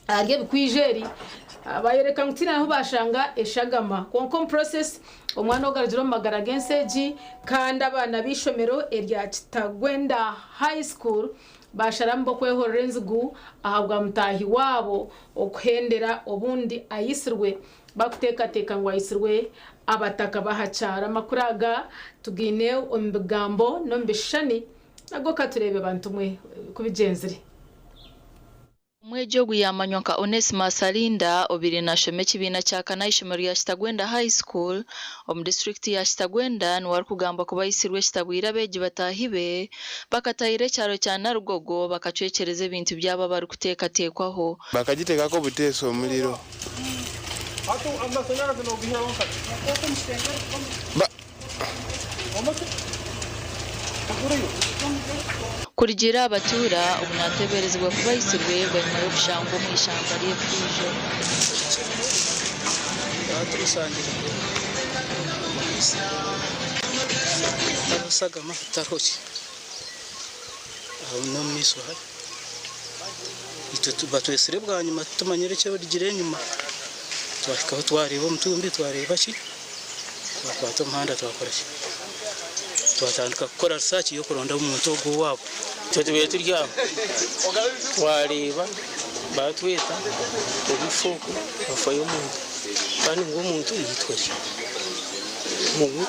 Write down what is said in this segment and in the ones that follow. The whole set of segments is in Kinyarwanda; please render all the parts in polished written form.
arye bikwijeri bayereka ngutina aho bashanga eshagama konkom process omwana ogarajiro magara genseji kandi abana bishomero erya Kitagwenda High School basharambo kwehorera enzigu ahabwa mutahi wabo okuhendera obundi ayisirwe bakuteka ngo ayisirwe abataka bahacara makuraga tugine ombigambo no mbishani nago katurebe bantu mwe kubigenzire Mwejogu yamanywa Onesmus Alinda obiri na shome kibina cya kana ishomero ya Kitagwenda High School om district ya Kitagwenda nwari kugamba kuba isirwe kitabwira beji batahibe bakatayire cyaro cya Narugogo bakacwekereze ibintu byaba bari kutekatekwaho bakagiteka ko buteso umuriro Kurigira abatura ubunateberezwa kuba isirwe banyuma yo gushanga mu ishyamba ry'Epfuje batusangira abasaga mafutaroki aho no miso hari ito batwesire bwa nyuma tumanyere cyo rigire nyuma twashikaho twareba mutumbi twareba ki twakwata umuhanda twakoresha twatandika gukora research yo kuronda umuntu go wabo tutuye turya wareba batweta ubifuku bafayo umuntu kandi ngo umuntu yitwaje mugu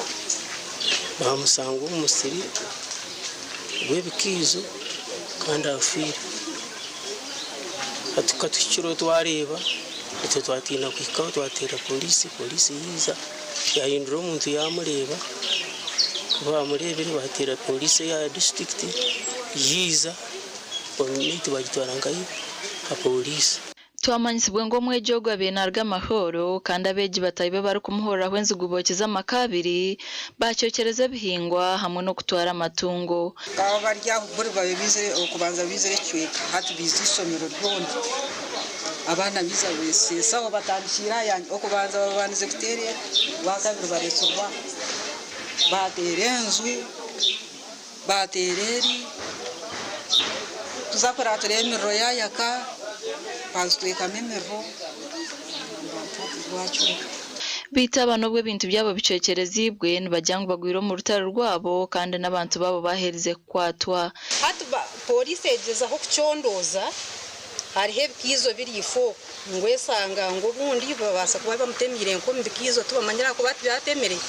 bamusanga umusiri webikizo kandi afira atukatishiro twareba ito twatina kwikaho twatera polisi yiza yahindura umuntu yamureba bamurebere batera polisi ya district yiza community bagitwarangayo ha polisi twamanyisibwe ngo mwejogo abenarga mahoro kandi abeji batayibe bari kumuhorera hwenzuguboke z'amakabiri bacyokereza bihingwa hamwe no kutwara amatungo kaba barya buri babize okubanza bizere cyeka hati bizisomero rwonde abana biza wese sawa batandikira yanjye okubanza babanize kutere bakabiri baresurwa baterenzu batereri tuzakora turemero yayaka bazitweka memero bitaba nobwe bintu byabo bicekerezibwe nibajyangwa bagwiro mu rutaro rwabo kandi n'abantu babo bahereze kwatwa hatuba polisi egeza ho kucondoza harihe bwizo birifo ngwesanga ngo bundi babasa kuba bamutemire nko mbikizo tubamanyira ko batyatemereye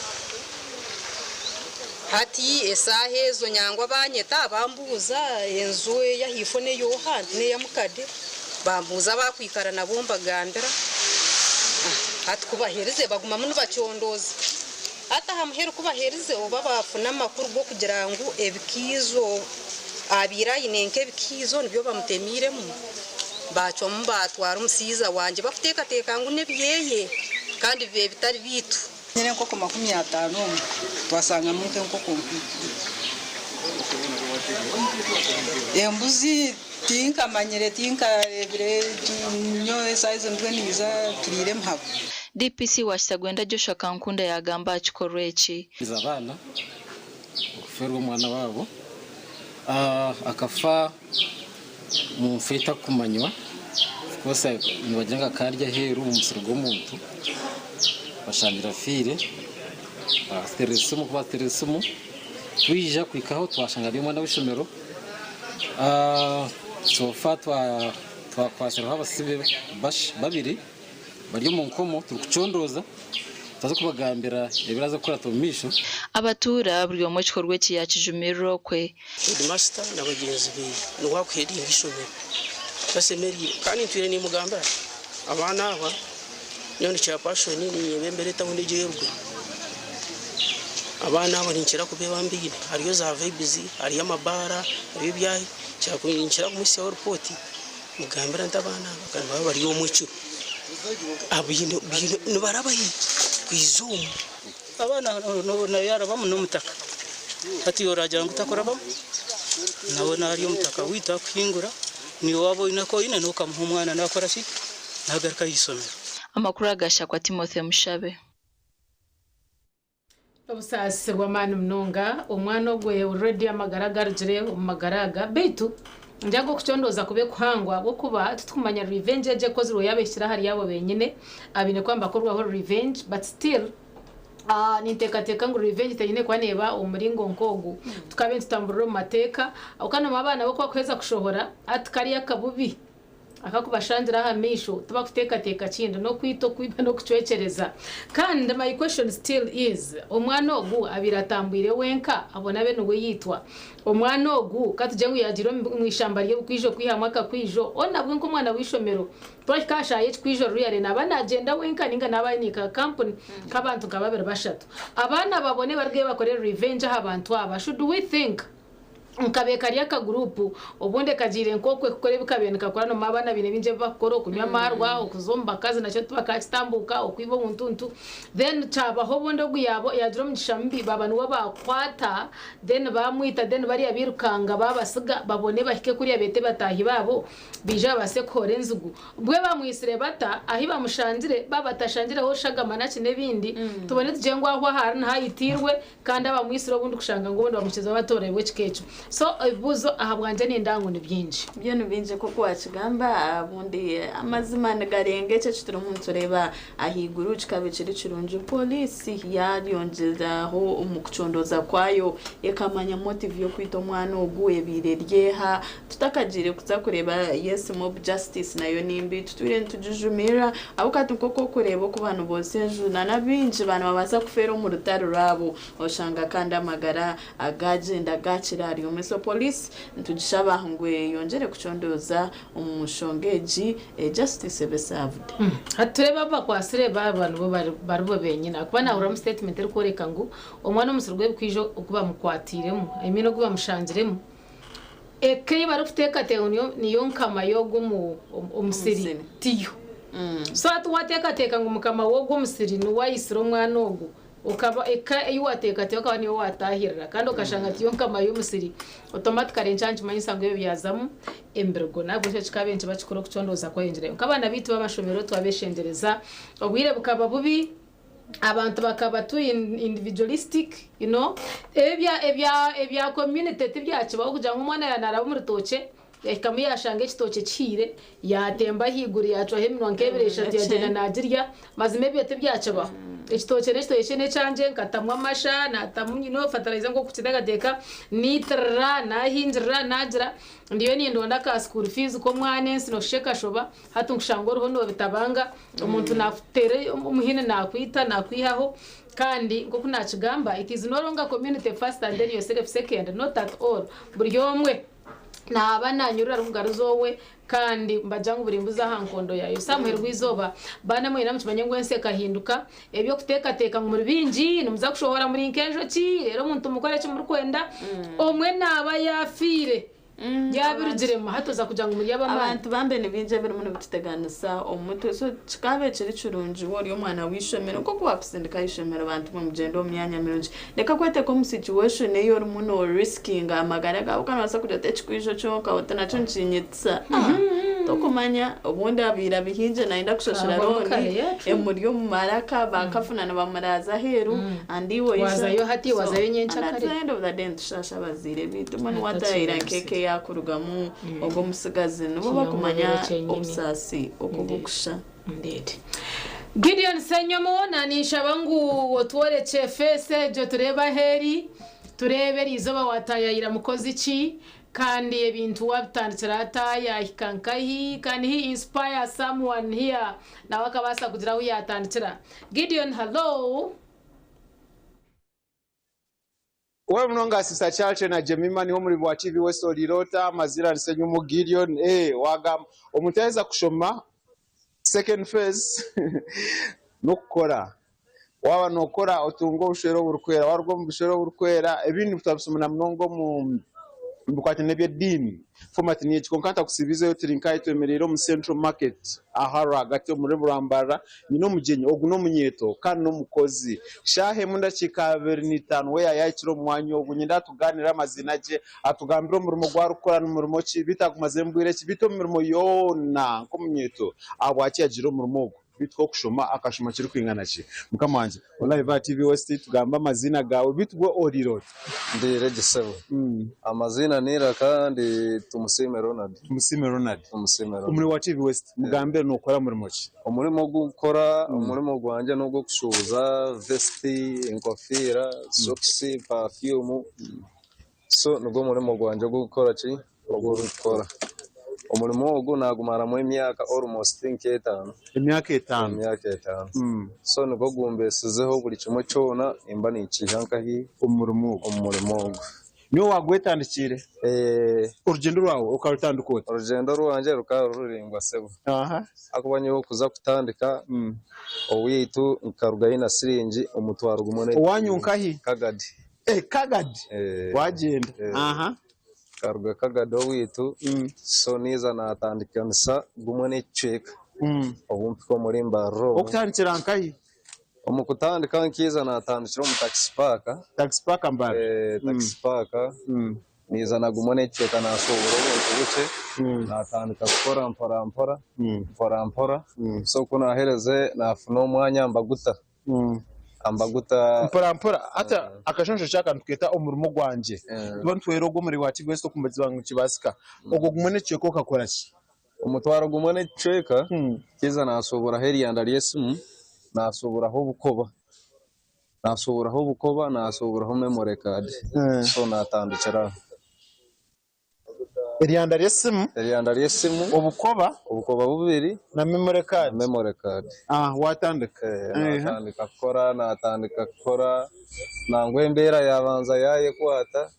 hati esahe zo nyangwa banyeta bambuza enzu yahifone yohandi ne yamukade bambuza bakwikarana bomba gandara hati kubahereze baguma muno bacondoza hata hamuheru kubahereze oba bafuna makuru go kugira ngo ebikizo abira inenke bikizo nibyo bamutemire mu baco mbatwara umusiza wanje bafuteka teka ngo nebiyeye kandi bibe bitari bitu nyene nko 50 twasanga munke nko embuzi tinka manyere tinka rebire nyo size mbwe niza kirire mpabo DPC wa Kitagwenda Joshua Kankunda yagamba akikorweki izabana okuferwa umwana wabo akafa mu mfita kumanywa kose nibajanga karya heru umusiro g'omuntu bashangira fire bateresumu twija kwikaho twashanga bimwe na bishomero sofa twakwasira abasibe babiri bari mu nkomo turukucondoza tazo kubagambira ebiraza kora tomisho abatura buri mu gikorwa cyakijumiro kwe master nabagenzi be nwakweringa ishomero basemeri kandi twire ni mugamba abana aba nyoni cya passion ni bembere tabundi jerwe abana aba ninkira kubeba mbire hariyo za vibes hariyo amabara hariyo byayi cyakuyinkira kumisi ya report mugambira ndabana kandi bari yo mucyo abino nibarabaye kwizumu abana no yarabamo no mutaka hati yoragira ngo utakora bamo nabona ari umutaka wita kwingura ni wabo inako ine no kamuha umwana nakora shi nagaruka yisomera amakuru agashakwa Timothy Mushabe obusase bwa manu mnonga umwana ogwe already amagaragarjire umagaraga betu njago kuchondoza kube kuhangwa bwo kuba tutumanya revenge je ko ziro yabeshyira hari yabo benyine abine kwamba korwaho revenge but still nintekateka ngo revenge tenyine kwaneba umuringo nkongu tukabe tutambura mu mateka ukana mabana bo kwakweza kushohora atkari yakabubi akakubashandira hamisho tuba kutekateka kindu no kwito kwiba no kucwecereza kandi my question still is omwana ogu abiratambwire wenka abona bene we yitwa omwana ogu katuje ngo yagiro mu ishamba rye kwijo kwihamaka kwijo onabwe nko mwana wishomero twakashaye kwijo ruyare nabana agenda wenka ninga nabanika company kabantu kababere bashatu abana babone barge bakorera revenge abantu aba should we think nkabekariya ka group obunde kagire nkokwe kukore bikabeneka korano mabana bine binje bakoro kunywa marwa okuzomba kazi nacho tubakakitambuka okwibo muntuntu then chaba hobondo guyabo yadro mshambi baba nuwa bakwata then bamwita then bari abirukanga babasiga babone bahike kuri abete batahi babo bija basekore nzugu bwe bamwisire bata ahi bamushanjire babatashanjire ho shagamana kine bindi tubone tujengwa aho hari ntayitirwe kandi abamwisire obundi kushanga ngo bondo bamukiza batorewe kikecho so ibuzo ahabwanje n'indango ni byinshi byo nubinje koko wakigamba abundi amazima nagarenge cyo kituro umuntu reba ahiguru kikabiciri kirunje polisi yaryongeraho umukucondoza kwayo ekamanya motive yo kwita umwana oguye bireryeha tutakagire kuza kureba yes mob justice nayo nimbi tutwire ntujujumira abukatu koko kureba ku bantu bose juna nabinje bantu babaza kufera mu rutaro rabo oshanga kandi amagara agagenda gakirari so police ntujishaba ngwe yongere kucondoza umushongeji justice besaved hatureba bakwasire babantu bo barbo benyina kubana ura statement eri koreka ngo omwana umusurwe bwijo okuba mukwatiremo imino kuba mushanjiremo ekeye barufuteka teonyo niyo nkama yogo mu omusiri tiyo so atwateka teka ngo mukama wogo omusiri no wayisiro mwana ogo ukaba eka yuwateka teka niyo watahirira kandi ukashanga tiyo nkama y'omusiri automatically change manyisango yo byazamu embergo nabwo cyo kikabenje bakikoro kucondoza ko yinjire ukabana bitu bamashomero twabeshendereza obwire bukaba bubi abantu bakaba tu individualistic you know ebya community tibyacu baho kuja nk'umwana yanara mu rutoke ekamu yashange kitoke kire yatemba higuri yacu hemino nkeberesha yagena najirya mazime byete byacu baho ekitoke n'ekitoke ne canje nkatamwa amasha natamunyi no fatalize ngo kukidagateka nitra nahinjira najira ndiyo nindonda ka school fees ko mwane sino sheka shoba hatu nkushangoro hono bitabanga umuntu nafutere umuhine nakwita nakwihaho kandi ngo kunakigamba it is no longer community first and then yourself second not at all buri yomwe nabana nyurura rugaruzowe kandi mbajangu burimbuza hankondo yayo Samuel Rwizoba bana mwina mukimanye ngwense kahinduka ebyo kuteka teka mu rubinji numuza kushohora muri nkenjo ki rero umuntu mukore cyo muri kwenda omwe naba yafire yabirugirema hatoza kujanga muri yabamana abantu bambe nebinje biri muri biteganisa omuntu so kikabe kiri kirunji wori omwana wishomero koko wakusindika ishomero abantu mu mugendo myanya mirunji reka kwete ko mu situation eyo rumuntu risking amagara gaho kana basa kujya tekikwijo cyo kawotana cyo nshinyitsa tokumanya obundi abira bihinje naenda kushoshira roni emuri yo maraka bakafunana bamaraza heru andiwo wazayo hati wazayo nyencha kare at the end of the day tushasha bazire bitu mani watayira keke yakurugamu ogo musigazi nubo bakumanya obsasi okubukusha ndede Gideon Senyomo nanisha bangu wotwore chefese jo tureba heri turebe rizoba watayira mukozi ki kandi ebintu wabitandikira ataya ikankahi kandi he inspire someone here na wakabasa kugira uya atandikira Gideon hello Wewe mnonga sisa chache na Jemima ni muri bwa TV Westo Lirota mazira risenyu mu Gideon wagam omuteza kushoma second phase nokora waba nokora otungo ushero burukwera warwo mu bushero burukwera ebindi tutabisumuna mnongo mu mbukati nebye dini format ni chikonkanta kusibiza yo trinkai twemerero mu Central Market ahara gati muri burambara ni no mugenyi ogu no munyeto kandi no mukozi shahe munda chikaberi ni 5 we yayakiro mwanya ogu nyinda tuganira amazina je atugambira umurimo gwa rukora n'umurimo ki bitakumazembwire ki bito umurimo yona ko munyeto abwaki yagiro umurimo bitwo kushoma akashoma kiri kwingana ki mukamanje Live TV West tugamba amazina gawe bitwo Orirota ndi regisebo amazina nira kandi tumusime Ronald umuri wa TV West mugambe no ukora muri moki umurimo gukora umurimo gwanje no gukushuza vesti inkofira socks perfume so nubwo umurimo gwanje gukora ki gukora umurimo wo nagumara mu myaka almost 5 imyaka 5 so nubwo gumbesizeho buri kimwe cyona imba ni ikijanka umurimo niyo wagwetandikire urugendo rwawe ukarutandukota urugendo rwanje rukaruringwa sebo akubanye wo kuza kutandika owitu nkarugayina siringi umutwaro gumone wanyunkahi kagadi wagenda karuga kagado witu so niza natandikanisa gumone cheka obumpi ko muri mbaro okutandikira nkahi omukutandika nkiza natandikira mu taxi park mbare taxi park niza nagumone cheka nasobora ubuce natandika gukora mpora so kuna hereze nafuna umwanya ambaguta mpora ata akashonsho cyaka tuketa umurimo gwanje tuba ntwero go muri wa TV West kumbaza bangu kibasika ugo gumone cheko kakora ki umutwaro gumone cheka kiza nasobora heri yandaliyesimu nasoburaho bukoba nasoburaho memory card so natandikira Eliandaliyesimu ubukoba bubiri na memory card watandika natandika kora nangwe mbera yabanza yaye kwata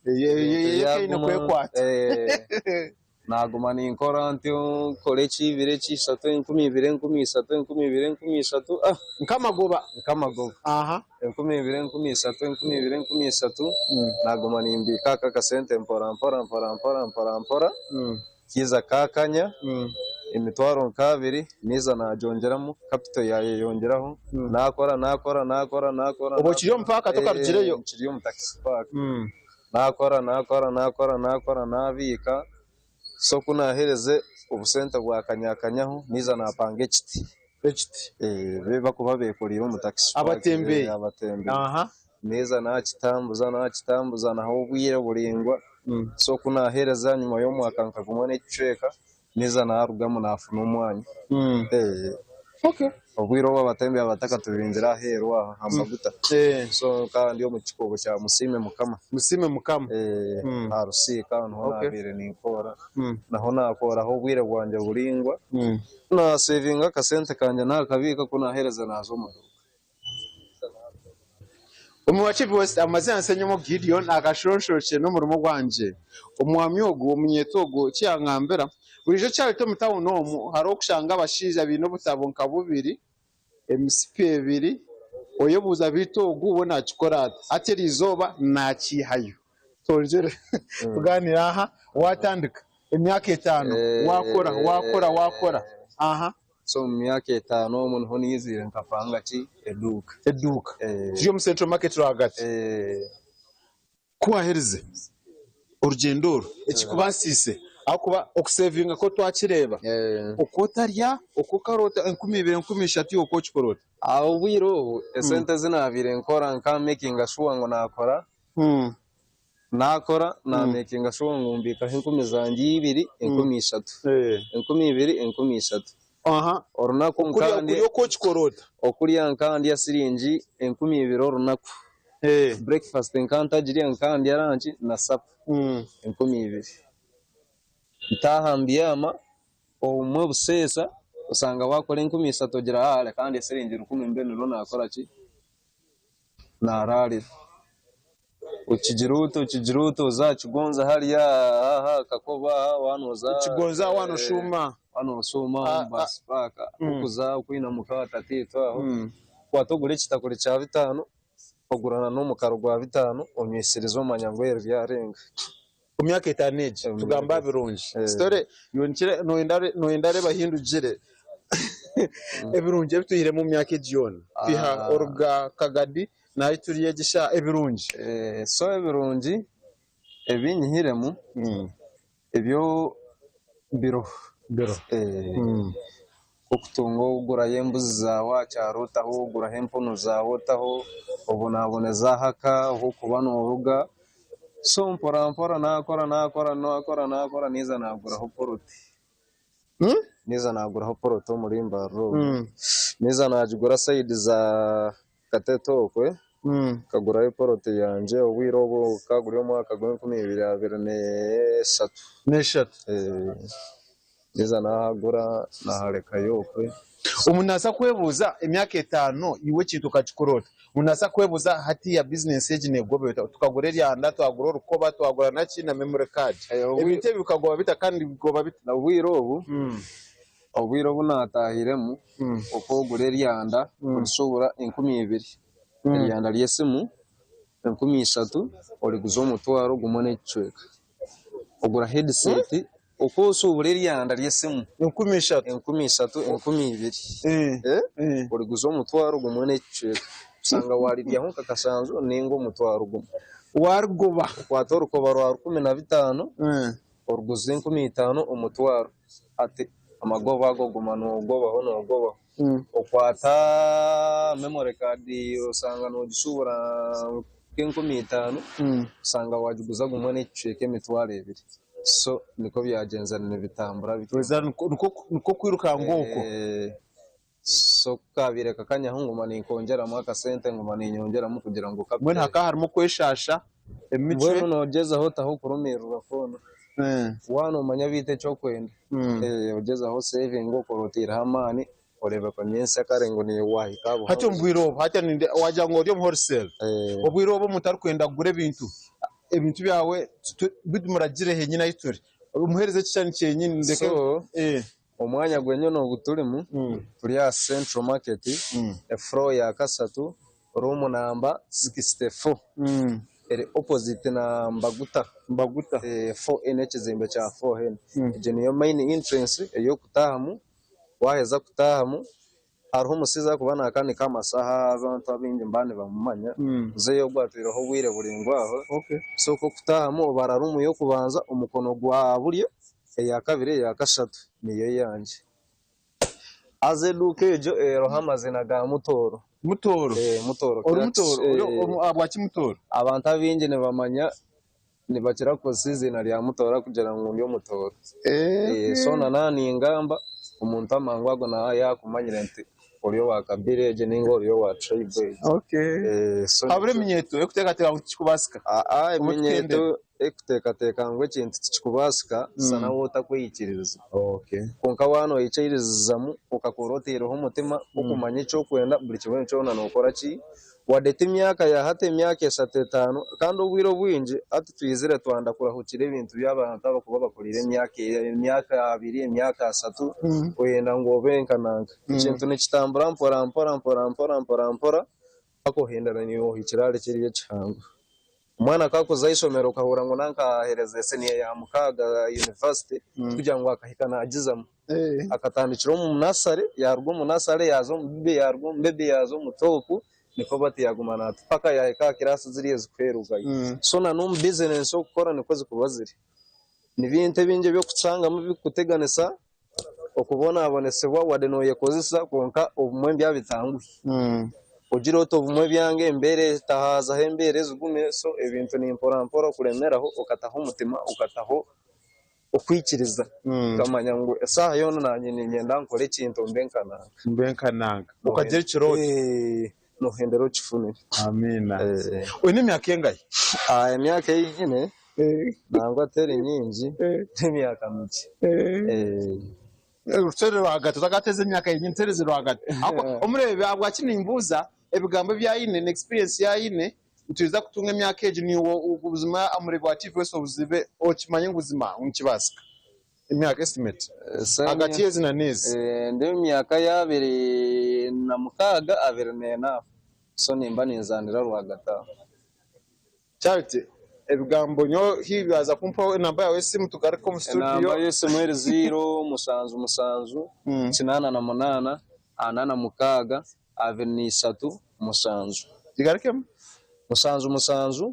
naguma ninkora ntyo kore kibire kisatu 12 nkamagoba 12 naguma nimbika kakasente mpora kiza kakanya imitwaro nkabiri niza najongeramo capital yaye yongeraho nakora ubo kiriyo mpaka tokarugireyo kiriyo mu taxi park nakora nabika so kunahereze ubusente bwa kanyakanyaho niza napanga HT beba kuba bekorira mu taxi abatembe neza nakitambuza naho bwire buringwa so kunahereza nyuma yo mwaka nkagumone cheka niza narugamo nafuna umwanya obwiro babatembe abataka tubinzira hero amaguta so kandi yo mu kikobo cya musime mukama arusika naho nabire ninkora naho nakora aho bwire bwanje buringwa na saving akasente kanje nakabika kunahereza nazo mu wa TV West amazina nsenyemo Gideon agashonshoshe no murimo gwanje umwamyogo umunyetogo cyankambera burije cyari to mutawo no haro kushanga abashija bino butabonka bubiri MCP 2 oyobuza bitogo ubona kikorata ateri izoba nakihayo tonjere kuganira aha watandika imyaka 5 wakora so myaka 5 umuntu ho nizire nkapanga ki eduka yo mu Central Market rwagati kubahereze urugendo ikikubansise akuba okusevinga ko twakireba ukotarya ukukarota 2023 yoko kikorota aho bwiro esente zinabire nkora nka making sure ngo nakora na making sure ngo mbika 10,000 20,3 orunaku nkandi yoko kikorota okuliya nkandi ya siringi 20,000 orunaku breakfast nkanta jiri nkandi ya lunch na sap 20,000 ntahambiyama omwe busesa usanga wakora 13 gira hale kandi siringi 10,000 nakora ki narari ukijiruto za kigonza haliya kakoba wanoza kigonza wanoshuma basipaka ukuza ukwina mukata tito aho kwatogure kitakore cya 5 ogurana no mukaro gwa 5 omyesirizo manyangwere byarenga ku myaka 5 tugamba birungi story yonkire noendare bahindugire ebirungi bituyire mu myaka Gideon kwiha orga kagadi nayo turiye gisha ebirungi so ebirungi ebinyihiremu ebyo biro okutunga ugura embuzi zawe akyarutaho ugura empunu zawe otaho obonabone zahaka aho kuba noruga so mpora mpora nakora niza naguraho poroti niza naguraho poroti muri Mbarro niza najigura side za Katetokwe kagurayo poroti yanje obwirobo kaguriyo mwaka gwa 2023 niza nahagura nahareka yokwe umuntu asa kwebuza imyaka 5 iwe kintu kakikorota umuntu asa kwebuza hati ya business age nego tukagura eryanda twagura rukoba twagura naki na memory card ebite bikagoba bita kandi bigoba bita obwirobo natahiremu okogura eryanda kushobora 20 eryanda lyesimu 13 oliguza omutwaro gumone icweka ogura headset ukoso eryanda lyesimu 13 oliguza omutwaro gumone icweka usanga waliryaho kakasanzu ningo omutwaro gumu wargoba kwatora ukoba rwa 15 oruguza 15 omutwaro ati amagoba ago gumano ogobaho nogobaho okwata memory card usanga no gishobora 15 usanga wajiguza gumone icweka emitwaro 2 so niko byagenzana bitambura niko kwiruka ngoko so kabireka kanyaho ngoma nikongera mu akasente ngoma ninyongera kugira ngo mwe ntaka harimo kweshasha emice nogeza aho taho kurumirura phone wano manya bite cyo kwenda ogeza aho saving okorotira hamani oreba kwa nyense karengo ni wahikabo hato mbwirobo hata ninde waja ngo ryo wholesale obwirobo mutari kwenda gure ibintu byawe bidumuragire he nyina yitori umuhereze cyane cyenyine ndeke omwanya gwenyo no guturimu turi ya Central Market floor ya kasatu room number 64 ere opposite na Mbaguta 4N kizimbe cya 4N je niyo main entrance eyo kutahamu waheza kutahamu hariho umusiza kubana akandi kamasaha abantu abindi mbane bamumanya zeyo gwatwiraho bwire buringwaho so ko kutahamu bararumu yo kubanza umukono gwa buryo ya kabiri ya kashatu niyo yanje azedukejo rohamazina ga mutoro mutoro abwaki mutoro abantu abinje ne bamanya ni bakira ko sizina rya mutora kugira ngo ndiyo mutoro so nanani ingamba umuntu amangwago na yakumanyira nti oliyo wakabire je ningo oliyo wa tribe so abure minyeto ekutekateka kukubasika minyeto ekutekateka ngo kintu kikubasika sana wota kwiyikiriza konka wano yicirizamu ukakoroteraho umutima ukumanya cyo kwenda buri kimwe cyo nana ukora ki wadete imyaka ya hate imyaka 5 kandi ubwiro bwinje ati twizire twanda kurahukire ibintu by'abantu abakuba bakorire imyaka 2 imyaka 3 wenda ngo benkananga ikintu nikitambura mpora akohendana niyo hikirare kiriye cyangwa umwana kakoza isomero kahura ngo nankahereze senior ya Mukaga University kugira ngo akahikana agizamo akatandikira mu nasare yarwo mu nasare yazo mbebe yazo mutopu niko bati yagumana paka yaheka kirasi ziriye zikwerugaye so na no business okora niko zikubaziri nibinte binje byo kucanga mu bikuteganisa okubona abonesebwa wadenoye kozisa konka obumwe byabitanguye ujiro to bumwe byange mbere tahaza hembere zugume so ebintu ni mpora kuremeraho ukataho umutima ukataho ukwikiriza kamanya ngo esaha yono nanye nyenda nkore kintu mbenkananga ukagera kiroti no hendero chifunire amina we ni myaka yengaye imyaka yine nangwa teri nyingi n'imyaka mike rutsere rwagati zagateze imyaka yine ntereze rwagati umurebe abwakini imbuza ebigambo bya yine experience ya yine utuza kutunga imyaka eje ni ubuzima amurebe wa TV wese ubuzibe okimanye nguzima unkibasika imyaka estimate agati yezina nezi ndi imyaka ya 2006 2009 so nimba ninzanira rwagata charity ebigambo nyo hibaza kumpa namba yawe simu tukariko mu studio namba yese mwere 0 musanzu 88 anana mukaga 23 musanzu digarike musanzu 88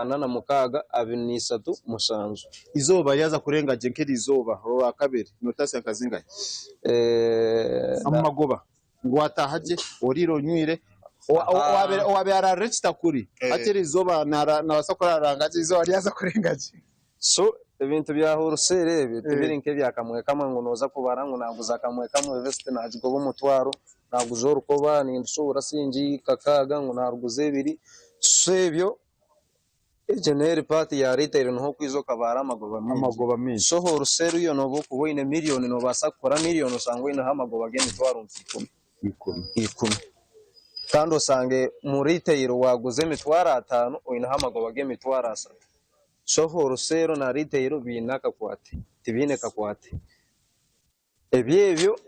46 izoba yaza kurenga jenkeri izoba wa kabiri notasi akazingaye amagoba ngwatahaje oriro nywire wabe ara register kuri ateri izoba nabasakora rangaje izoba yaza kurengaje so ibintu bya horusere bibirinke byakamwe kamwe ngo noza kubara ngo naguza kamwe kamwe vest najigo bomutwaro naguza urukoba n'indusura sinji kakaga ngo naruguze biri sebyo Engineer party ya retail no kwizo kabara amagoba mingi so horusere yo nobo kuboine miliyoni no basa gukora miliyoni usangwe na amagoba gene twarumva 10 kandi usange mu retail waguze mitwara 5 oina amagoba gene mitwara 3 so horusero na retail binaka kwate tibineka kwate ebyebyo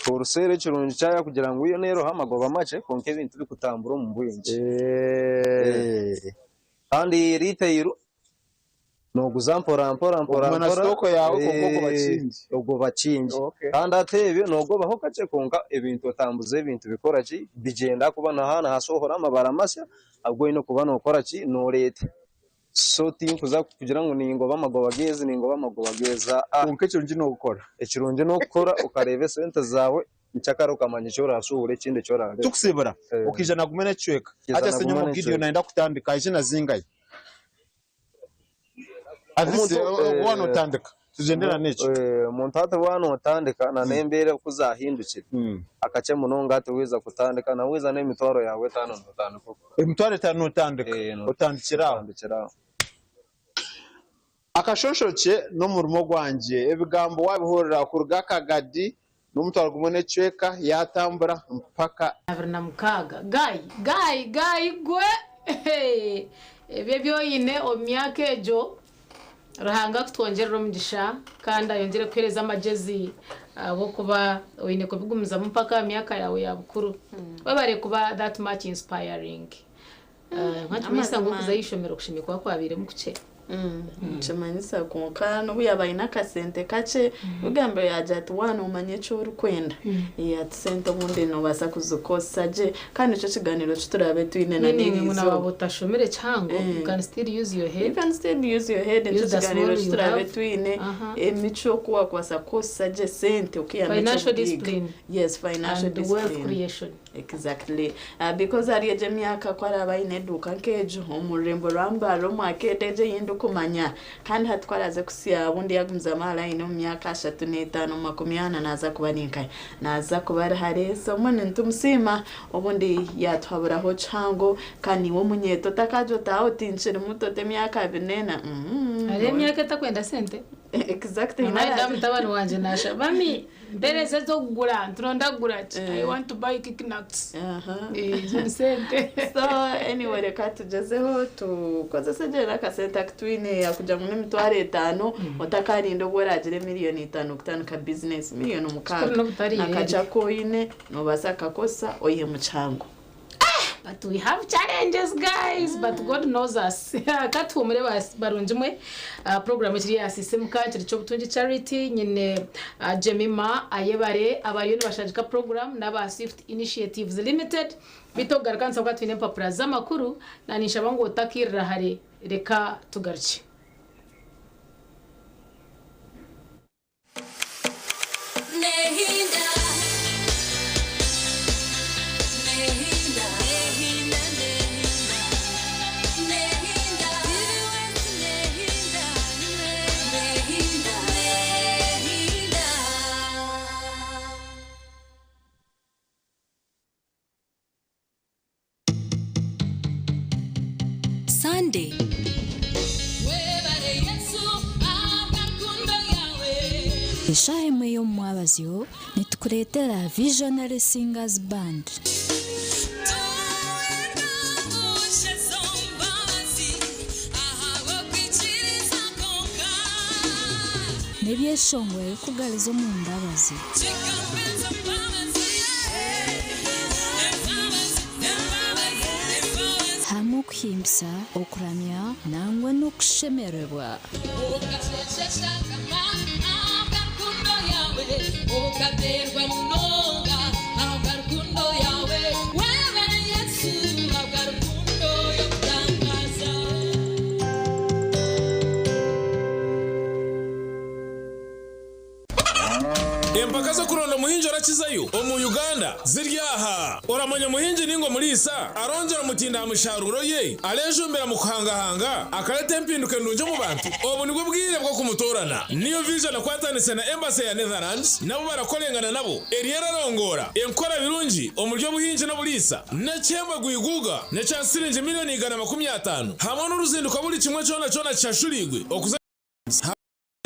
horusero kirungi cyaya kugira ngo iyo nero hamagoba make konke bintu bikutambura mu mbuyinje kandi retail no guzampora stoko yawe ubwo bacinje kandi atebyo no go baho kace konka ibintu tambuze ibintu bikora ki bigenda kubana hana hasohora amabara masya agwe no kubana ukora ki no leta so tinkuza kugira ngo ningo bamagoba geze ningo bamagoba geza konke kirungi no gukora ekirungi no gukora ukarebe sente zawe nchakara ukamanya cyo rasubure kinde cyo ranga tukusibura ukijana gumene chweka aje senyo mu video naenda kutandika izina zingaye avise wano utandika tujendera necho umuntu wano utandika na nembere kuzahindukira akace munonga atuweza kutandika na wiza ne mitwaro yawe 5 koko mitwaro 5 utandika utandikira akashonshoce no mu rumo gwanje ebigambo wabihorera ku rugakagadi n'umutwaro gumene chweka yatambura mpaka na mukaga gai gwe ebyo yine omyaka ejo rahanga kutwongerera umugisha kandi ayongere kwereza amagezi abo kuba wine ko bigumiza mpaka myaka yawe ya bukuru babare kuba that much inspiring nkatumisa ngo kuzayishomera kushimikwa kwabire mukuce Chamanisa konka no yabaye nakasente kace ugambe yaje ati wana umanye cyo urukwenda ya sente ubundi no basa kuzukosa je kandi ico kiganiro cyturabe twine na nini muna babutashomere cyango you can still use your head ico kiganiro cyturabe twine emico kuwa kwasa kosa je sente ukiyamenya financial discipline financial discipline wealth creation exactly because ari je myaka kwara abayine duka nkejo umurembo rambaro mwakedeje yindu kumanya kandi hatwaraze kusiya bundi yagumza mala ino myaka 35 makumyana naza kubaninka naza kubara hareso mone ntumusima ubundi yatwaburaho cango kandi wo munyeto takajo taho tinchire mutote myaka binena ari myaka takwenda sente exactly na mtabano wanje nasha bami bereze zo kugura nturonda kugura I want to buy kickknacks sente so anyway reka tugezeho tukoze sejera kasenta twine yakuja mu mitware 5 utakarindo boragire miliyoni 5 ka business miliyoni mukaga nakaja koine no basaka kosa oye mucango. But we have challenges, guys. But God knows us. Katumure barunjimwe program kiri ya system ka kiri cyo butunji charity nyine Jemima ayebare abayoni bashajika program n'aba Swift Initiatives Limited bitogarkansa kwa twine papura z'amakuru nanisha bango utakirira hari reka tugarche. Sunday. Ishaimwe yo mwabazyo nitukuretera Visionary Singers Band. Nebyeshongwe kugalizo mu ndabazi. Hamu kuhimbisa okuramya nangwa n'okushemererwa. empaka zo kuronda muhinji orakizayo omu Uganda ziryaha oramanya muhinji ningo mulisa arongera mutinda amusharuro ye alejumbera mu kuhangahanga akaleta empinduke ndunje mu bantu obu nibwo bwire bwo kumutorana niyo vision akwatanise na embassy ya Netherlands nabo barakolengana nabo eriera rongora enkora birungi omuryo buhinji no bulisa na chemba guiguga na chansirinje miliyoni 150 hamwe n'uruzinduko buri kimwe cyona cyashurigwe okuza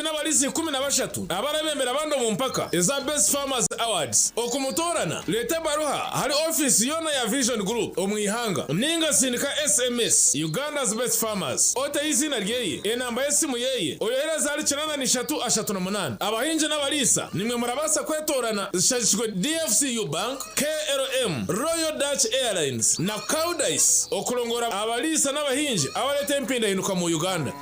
n'abalisi 13 abarabembera bando mu mpaka eza Best Farmers Awards okumutorana leta baruha hari office yona ya Vision Group omwihanga ninga sindika SMS Uganda's Best Farmers ota izina ryeye enamba yesimu yeye oyohereza ari 9338 abahinje n'abalisa nimwe murabasa kwetorana zishashishwe DFCU Bank KLM Royal Dutch Airlines na Caudice okulongora abalisa n'abahinje abaleta empinda hinuka mu Uganda.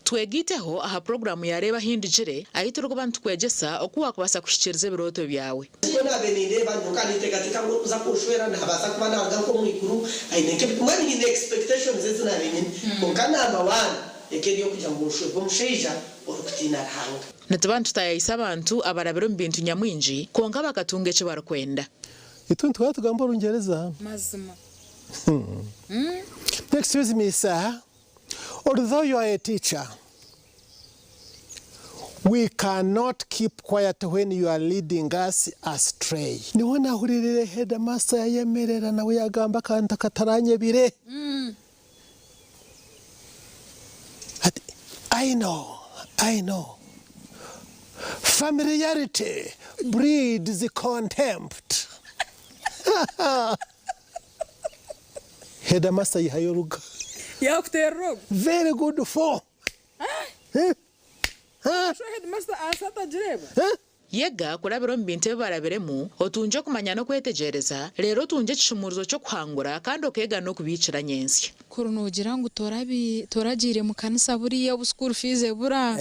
Twegiteho aha programu yareba hindijire ahituruko bantu kwegesa okuwa kubasa kushikiriza biroto byawe na beninde banduka nitegatika ngo uza kushwera ntabasa kuba naga ko mwikuru aineke mwani in expectations zetu na beninde kokana abana ekeriyo kujya ngo ushwe bomusheja orukutina hanga natabantu tayisa abantu abarabero mbintu nyamwinji konka bakatunge cyo barakwenda ituntu twatugamba urungereza mazima Excuse me sir, although you are a teacher, we cannot keep quiet when you are leading us astray. Niho nahuririre headmaster yemerera nawe yagamba kanta kataranye bire. I know. Familiarity breeds contempt. Headmaster yihayoruga. Yakuterro. Very good for. Headmaster asata jireba. Yega kurabiro mbinte baraberemu otunje kumanya no kwetegereza rero tunje kishumuruzo cyo kwangura kandi okega no kubicira nyensi kurunugira ngo toragire mu kanisa buriya bu school fees bura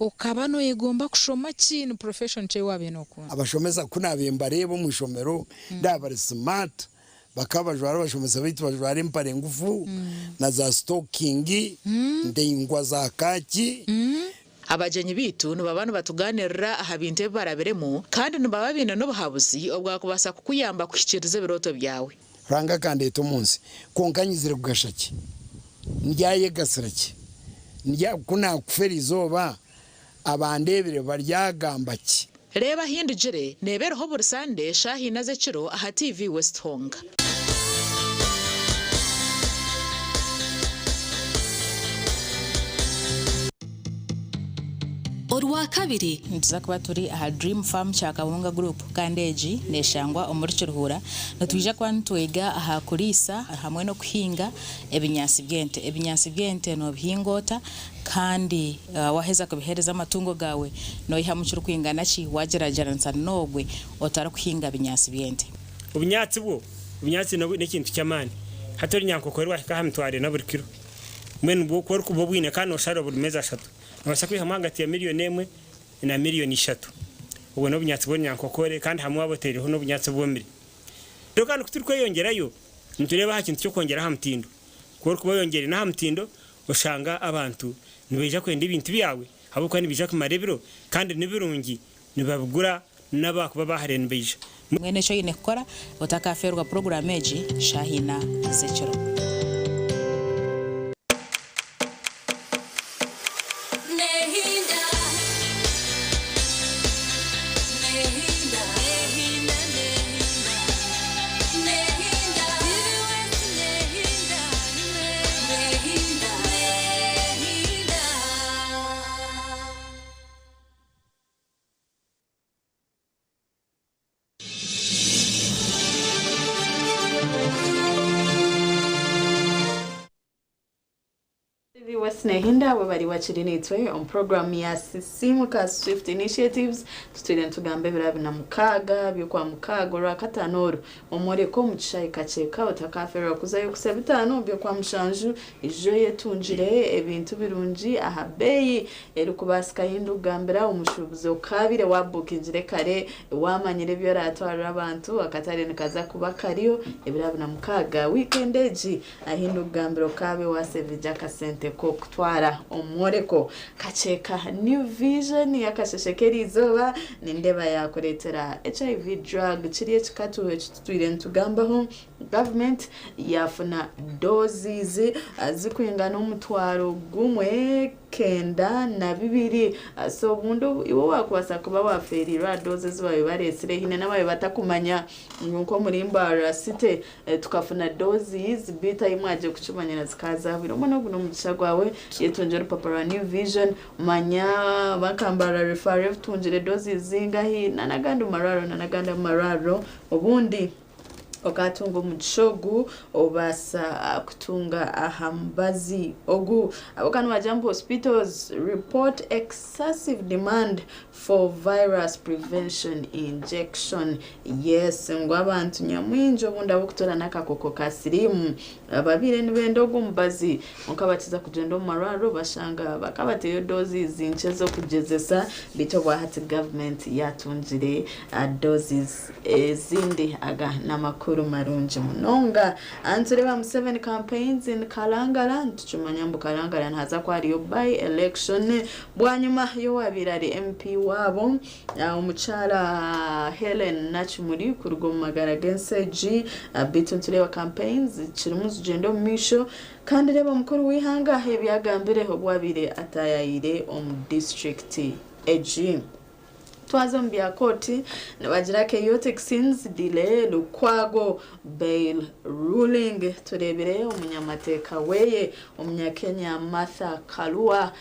ukaba no yegomba kushoma kintu profession cye wabe no ko abashomeza kunabemba rebo mu shomero ndabari smart bakabajwara bashomeza bitu bajwara impare ngufu na za stocking ndengwa za kaki abajenyi bitu nubabana batuganirira aha binte baraberemu kandi nubababina no buhabuzi obwa kubasa kukuyamba kushikiriza biroto byawe ranga kandi etumunsi konkanyizire kugashaki ndyaye gasiraki ndya kuna kuferi zoba abandebere baryagambaki reba hindijire nebereho bursande shahina ze kiro aha TV West Honga Orwa kabiri ntiza kuba turi aha Dream Farm Chakabunga Group Kandeji neshangwa omurikiruhura natwija kwa ntwega aha kulisa hamwe no kuhinga ebinyasi byente no bihingota kandi waheza kubihereza amatungo gawe no ihamuchuru kwingana ki wagerageranza nogwe otara kuhinga binyasi byente ubunyatsi no n'ikintu cyamani hatori nyankokorwa kahamtware na buri kiro mwen bwo ko kubobwine kandi osharo buri meza 3 nabasha kwiha hagati ya miliyoni 1 na miliyoni 3 ubu no bunyatsi bo nyankokore kandi hamwe abotereho no bunyatsi bomire rero kandi kuturi kweyongerayo ntureba hakintu cyo kongera hamtindo ko kuba yongere na hamtindo ushanga abantu nibeja kwenda ibintu byawe habo kandi bija kumarebiro kandi nibirungi nibabugura nabakuba baharen beja mwene cyo yine kora utakaferwa program eji shahina zechero Nehinda wabari wachirinitwe on program ya Sisimuka Swift Initiatives student tugambe birabi na mukaga byo kwa mukago rakatanoro omore ko mucishaye kaceka utakafera kuzayo kusebitano byo kwa mushanju ijo yetunjire ebintu birunji ahabeyi erukubasika yindu gambera umushubuzo kabire wabukinjire kare wamanyire byo ratwara abantu akatare nikaza kuba kariyo ebirabi na mukaga weekendeji ahindu gambero kabe wasevija kasente ko kutwara omworeko kacheka New Vision yakasheshekera izoba nindeba yakuretera HIV drug kiriye kikatu ekitutwire ntugambaho government yafuna doses zikwingana omutwaro gumwe kenda na bibiri so bundu iwo wakwasa kuba waferirwa doses bayo baresire hine nabayo batakumanya nuko murimba rasite tukafuna doses bita imwaje kucumanyira zikaza biro mono guno mugisha gwawe yetonjera papa New Vision manya bakambara referral tunjire doses zingahi nanaganda mararo obundi okatunga mugishogu obasa kutunga ahambazi ogu abokano bajambo hospitals report excessive demand for virus prevention injection yes ngwabantu nyamwinjo bunda bokutora nakakoko kasirimu ababire nibendo gumbazi mukabatiza kugenda mu mararo bashanga bakabateyo dozi zinchezo kugezesa bito bahati government yatunjire doses zindi aga namakuru marunji munonga antureba mu 7 campaigns in Kalangala tuchumanya mbu Kalangala nhaza kwa ariyo by election bwanyuma yo wabirari MP wabo umuchara Helen Nachumuri kurugo magara genseji bitu tureba campaigns chirimuzu gendo misho kandi reba mukuru wihanga hebyagambire ho bwabire atayayire district AG twazombia koti nabagira chaotic scenes delay lukwago bail ruling turebere umunyamateka weye umunyakenya Martha Karua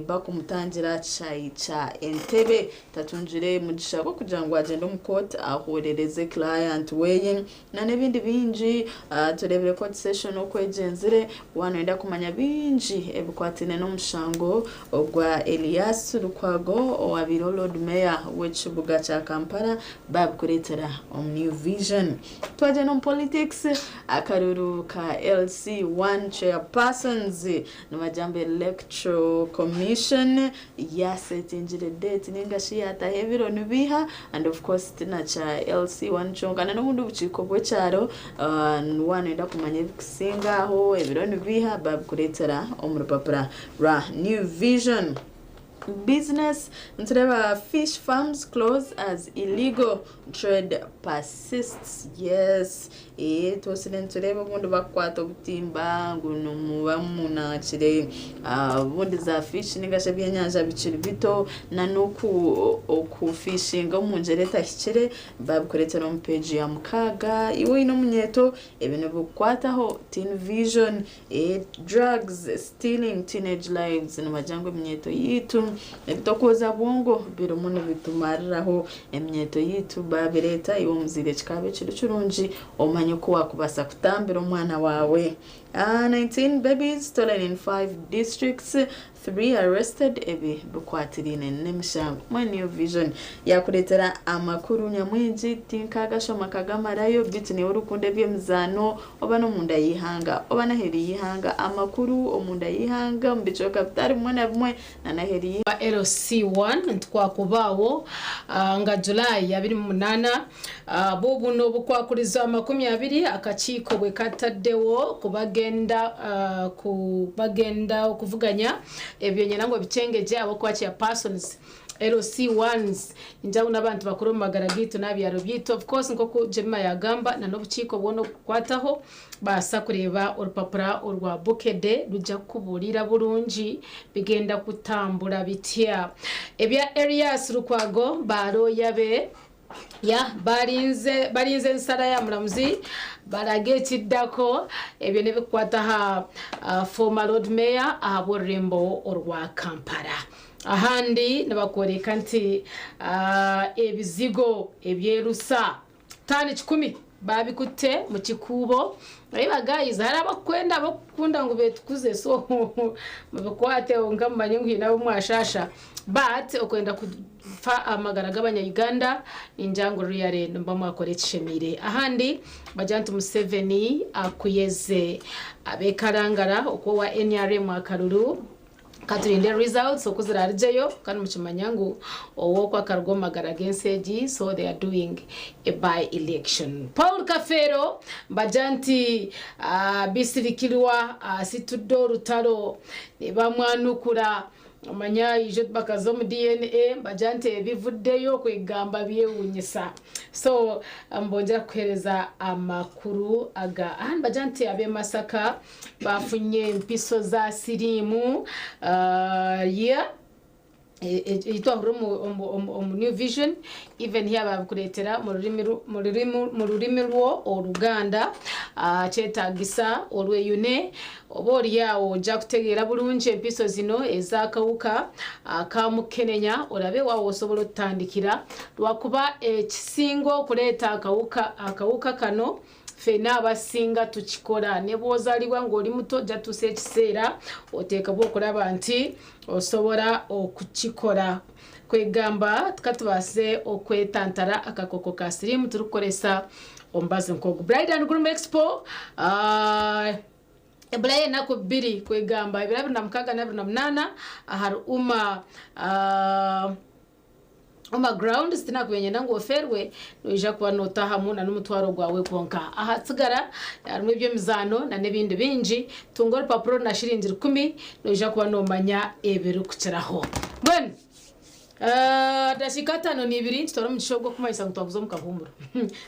bakumutangira cha Entebbe tatunjire mugisha ko kujangwa agenda mu court ahorereze client weye na nebindi binji turebere court session okwegenzire wanoenda kumanya binji ebukwatine no mushango ogwa Elias Lukwago owabiro Lord Mayor wechibuga cha Kampala babukuretera New Vision twaje no politics akaruru ka LC1 chairpersons n'abajambe electoral commission yasetinjire date ningashi atahebiro nubiha and of course tina cha LC1 chongana n'ubundi buciko bw'ecyaro wanoenda kumanya bisinga aho ebiro nubiha babukuretera omurupapura ra New Vision business ntureba fish farms close as illegal trade persists yes tosile ntureba bundu bakwata obutimba nguno mubamuna kire bundi za fish ningasha byenyanja biciri bito na nuku okufishing omunjereta kire babukoretera mu page ya mukaga iwe ino munyeto ebintu bukwataho Teen Vision drugs stealing teenage lives n'amajangwe munyeto yitu ebitokoza bongo biro muno bitumariraho emyeto yitu babireta iwo muzire kikabe kirungi omanye ko wakubasa kutambira omwana wawe 19 babies stolen in 5 districts 3 arrested ebi bukwatirine nemishango New Vision yakuretera amakuru nyamwinji tinkaga shoma kagamarayo bitini urukunde byemzano obano munda yihanga obana heri yihanga amakuru omunda yihanga mbicoka bitari mwana bimwe na naheri LC1 ntwakubawo nga July 28 bobu no bukwakuriza 20 akachiko bwe kataddewo kubagenda okuvuganya ebyo nyina ngo bichengeje abo kwa chairpersons LC1s injabu nabantu bakuru magara gitu nabyaro byito of course nko Jemima yagamba na nobuciko bwono kwataho basa kureba urupapura urwa Bukede rujya kuburira burungi bigenda kutambura bitya ebya areas Lukwago baro yabe barinze nsara ya muramuzi baragetiddako ebyo nebikwataha former Lord Mayor ahaborembo orwa Kampala ahandi nabakoreka nti ebizigo ebyerusa tani 10 babikute mu kikubo Eba guys hari abakwenda bakunda ngo betukuze so mubikwate ngamanye ngina umwashasha but okwenda kufa amagara gabanya Uganda injanguru ya rendo mbamwakorekishemire ahandi bajantu Museveni akuyeze abekarangara okwo wa NRM akaruru katurinde results okuzirarijeyo kandi mukimanya ngu owokwa karugomagara against AG, so they are doing a by election. Paul Kafero bajanti bisirikirwa situdde olutalo ne bamwanukula amanya ijo bakazo mu DNA bajante bivuddeyo kwegamba byewunyisa. So mbonja kuhereza amakuru aga bajante abe Masaka bafunye mpiso za sirimu itwa mu New Vision even here bakuletera mu rurimi rwo Oluganda chetagisa olweyune obori yawo ja kutegeera bulungi empiso zino ezakawuka kamukenenya olabe wawo osobola otandikira lwakuba ekisingo okuleeta akawuka kano fena abasinga tukikola ne bwozalibwa ng'oli muto jatuse ekiseera oteekabwa okulaba nti osobola okukikola kwegamba tukatubase okwetantara akakoko ka sirimu turukolesa ombazi nkogo Bride and Groom Expo ebulaye nako 2 kwegamba ebirabi na mukaga na 28 ahari ground sitina kubenye nangu oferwe noija kuba notaha muna n'umutwaro gwawe konka aha tsigara harimo ibyo mizano na nebindi binji tungora papuro na shiringi 10 noija kuba nomanya ebirukiraho bwen dashika 5 ni 2 toro mchishogo kumaisa mutwaguzo mukahumura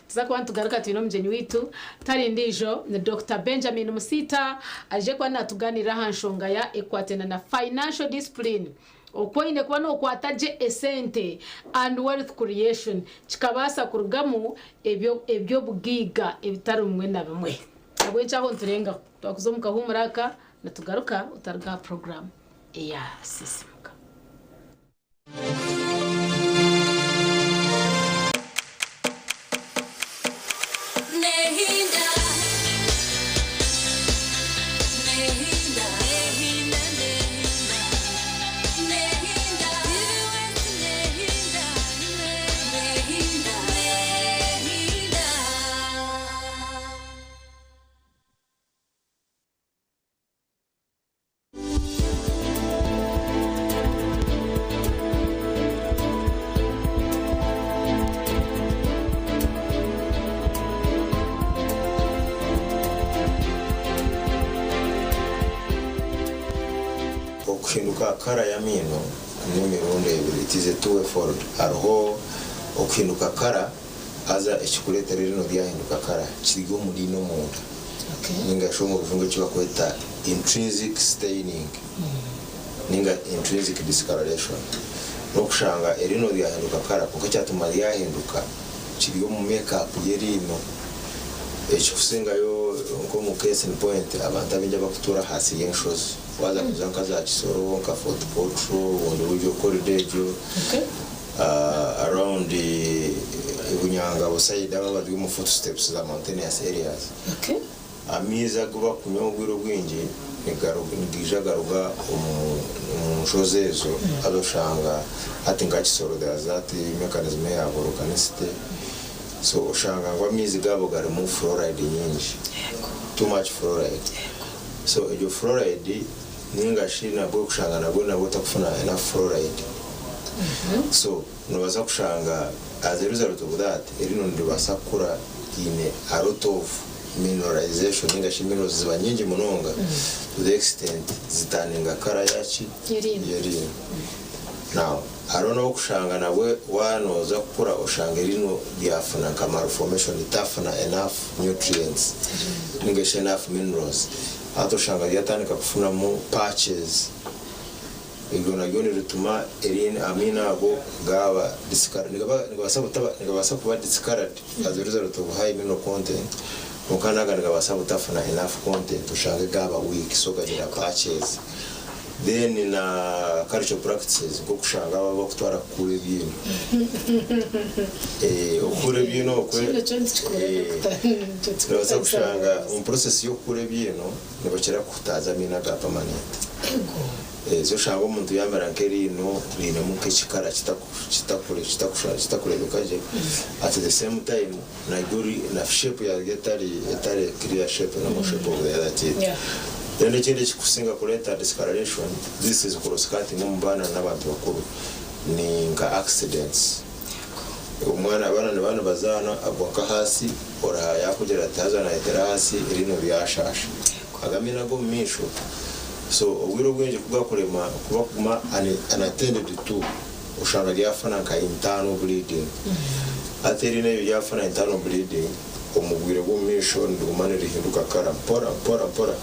tuzakuba tugaruka twino mjenyi witu tari ndijo ni Dr. Benjamin Musita aje kwa natuganira hanshonga ya ekwatena na financial discipline okwoine kuba nokwataje esente and wealth creation kikabasa kurugamu ebyo bugiga ebitari umwe na bimwe abwe cyaho nturenga twakuzo mukahumuraka natugaruka utarga program eya sisimuka okuhinduka kara ya mino n'emirundi ebiri tize tuwe forward hariho okuhinduka kara aza ekikuletera rino ryahinduka kara kirigo muri no munda ninga shomo bivungo kibakweta intrinsic staining ninga intrinsic discoloration nokushanga erino ryahinduka kara kuko cyatuma ryahinduka kirigo mu makeup yerino ekikusengayo nko mu case point abantu abinja bakutura hasi y'enshozi waza kuzanka za kisoro nka Fort Portro undi buryo koridejo around ibunyanga busayida babadwi mu footsteps za mountainous areas amiza kuba kunyogwiro bwingi nigija garuga umushozezo adoshanga ati nga kisoro dazati mechanism ya volcanicity so ushanga ngo amizi gabo gari mu fluoride nyingi too much fluoride so iyo fluoride ninga shina bwo kushanga nabo takufuna enough fluoride so nobaza kushanga as a result of that erino ndibasakura ine a lot of mineralization ninga shimino ziba nyingi munonga to the extent zitaninga kara yachi yeri now I don't know kushanga nawe wanoza kukura ushanga rino byafuna nka malformation itafuna enough nutrients ninga enough minerals ato shanga ryatandika kufuna mu patches igona yone rituma erin amina abo gaba discard nigabasa kuba discard as a result of high mineral content mukanaga nigabasa utafuna enough content ushanga gaba weak so gagira patches then in cultural practices go kushanga baba kutwara kure byino okure byino okwe no kushanga un process yo kure byino nibakira kutaza mina ga permanent zo shanga umuntu yamara nkeri no rine muke chikara chitakure lokaje at the same time na guri na shape ya getari clear shape na shape of the other teeth then ekindi kikusinga kuleta discoloration, this is cross cutting mu bana n'abantu bakuru ni nka accidents. Umwana abana ne bana bazana agwaka hasi ora yakugera tazana yetera hasi irino byashasha agamina go misho. So ubwiro bwenje kugakurema kuba kuma unattended to ushanga lyafana nka internal bleeding. Ateri nayo yafana internal bleeding omubwire bw'umisho ndumane rihinduka kara pora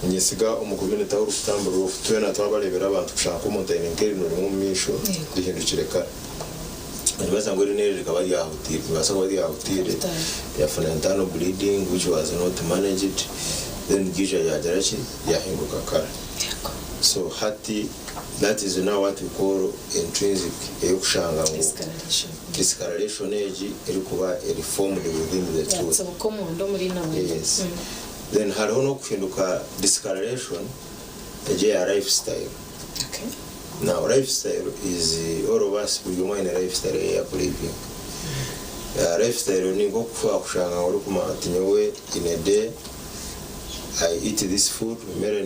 nyisiga umukommunity aho rutambura twena twabarebera abantu kushaka umuntu ayinengeri mu misho rihindukire kara. Nibasa ngo rine rikaba ryahutire nibasa ngo ryahutire yafana internal bleeding which was not managed, then gisha yajarachi yahinduka kara. So hati, that is now what we call intrinsic yokushanga discoloration age erikuba reformed within the tooth. Yes. Then hariho no kuhinduka discoloration ya lifestyle. Okay. Now lifestyle is all of us we want a lifestyle ya living. Lifestyle ni go kushanga urukuma atinyewe in a day I eat this food, maybe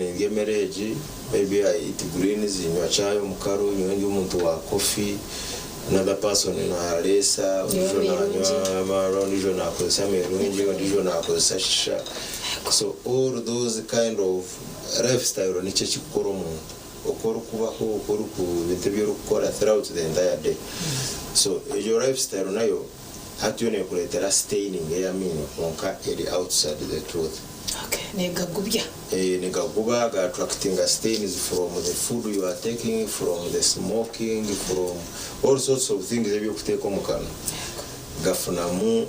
I eat greens, nywa chai mukaro, nywa umuntu wa coffee, another person na resa, ndijo na kozesa merungi, ndijo na kozesa shisha. So all those kind of lifestyle ni cyo kikora umuntu. Ukora kubaho, ukora ku bintu byo gukora throughout the entire day. So your lifestyle nayo hatuyone kuletera staining ya mino onka eri outside the tooth. Okay, negagubya. Negaguba ga attracting stains from the food you are taking, from the smoking, from all sorts of things that you take on mukana. Gafunamu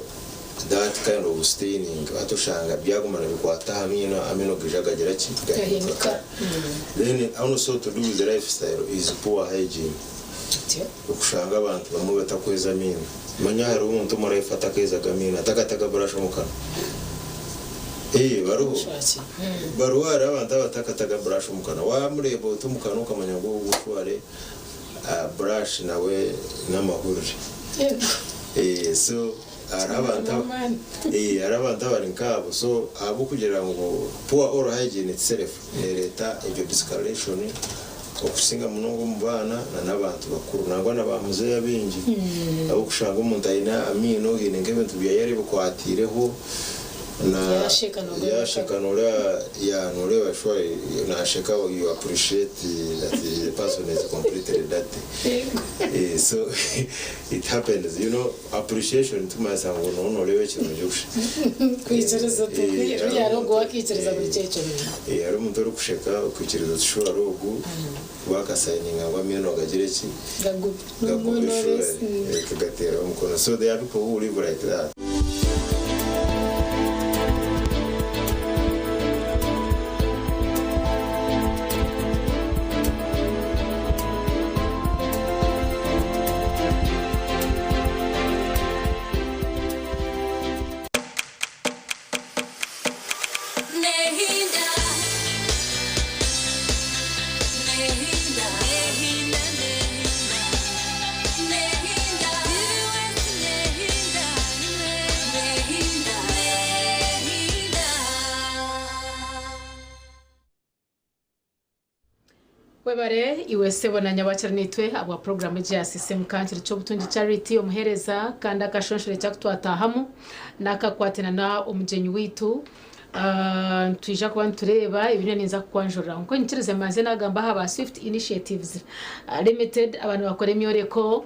that kind of staining atoshanga byagumana bikwata amino gijaga girachi gahinduka. Then also to do with the lifestyle is poor hygiene. Ukushanga abantu bamwe batakweza amino. Manya hari umuntu murayifata keza gamina takataka brush mukana. Baruara abantu batakataga brush mukana wa murebo utumukana ukamanya ngo ushware brush nawe n'amahurire. So arabanta bari nkabo, so abo kugira ngo poor oral hygiene itself leta iyo discoloration okusinga munongo mubana n'abantu bakuru nangwa nabamuze yabingi abo kushanga umuntu ayina amino ginenge bintu byayari bukwatireho na yashikanura ya nure bashwa nasheka you appreciate that the person is completely that. So it happens, you know, appreciation to myself no lewe kintu cyusha kwicereza tukuri yaro go kwicereza buri cyecho yaro umuntu uri kusheka ukwicereza tushobora rogu wakasayininga ngo amino gagireki gagubu kagatera umukono. So there are people who live like that. Webare iwese bonanya bacaranitwe abwa program ya system kanciri cyo butungi charity omuhereza kanda kashonshire cyakutwatahamu nakakwatena na omujenyi witu tuija kuba tureba ibintu ninza kwanjura nko nyikirize maze nagamba haba Swift Initiatives Limited abantu bakora imyoreko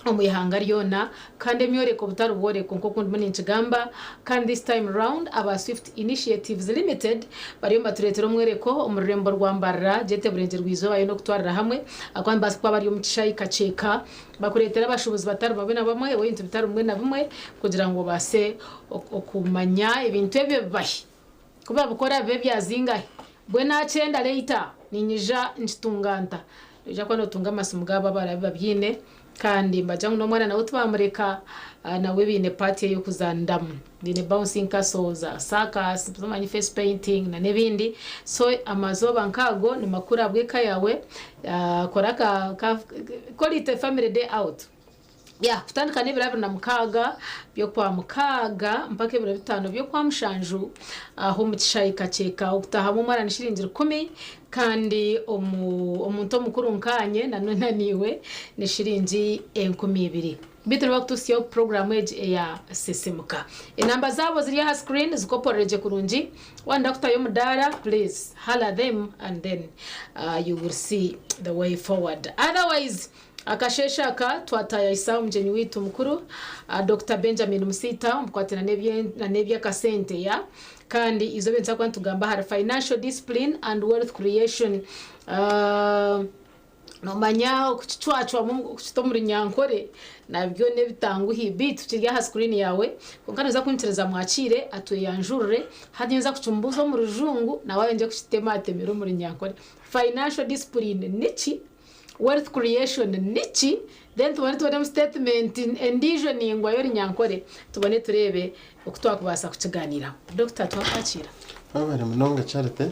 omuyihanga ryona kandi emyoreko butarubore nko kundi muni nkigamba kandi this time round aba Swift Initiatives Limited bariyo maturetero omwereko omurembo rwambarra jete burenje rwizo bayo no kutwarira hamwe akwamba kwa bariyo mucishayi kaceka bakuretera abashubuzi bataruba bena bamwe w'intu bitarumwe na bamwe kugira ngo base okumanya ibintu ebyo bahi kuba bukora be byazingahe bwe na 9 later ninyija ntunganta ija kwano tunga masumugaba barababyine kandi mbajya no mwana nawe tubamureka nawe bine party yo kuzandamu bine bouncing castles circus tumanyi face painting na nebindi. So amazoba nkago ni makuru abweka yawe koraka call it a family day out ya kutandika n'ibiro 26 byo kwa mukaga mpaka ibiro 5 byo kwa mushanju aho mu kishayika ceka utaha mu mara nishiringira 10 kandi omuntu mukuru nkanye nananiwe nishiringi 12 bitero bakutusiyo program ya sesemuka inamba zabo ziri ha screen zikoporeje kurungi wanda kutayo mudara please hala them and then you will see the way forward. Otherwise akashesha ka twataya isa umjeni witu mukuru Dr. Benjamin Musita mkwate na nebya kasente ya kandi izo benza kwa ntugamba hari financial discipline and wealth creation no manya okuchwachwa mu kuchitomuri nyankore nabyo ne bitangu hibi tukirya ha screen yawe konkaniza kuntereza mwakire atuyanjurure hadinza kuchumbuzo mu rujungu na wawe nje kuchitema atemero muri nyankore. Financial discipline nichi, wealth creation nichi, then tubone tubone statement envisioning yori nyankore tubone turebe okutwa kubasa kukiganira. Dr. twakakira babare munonga charite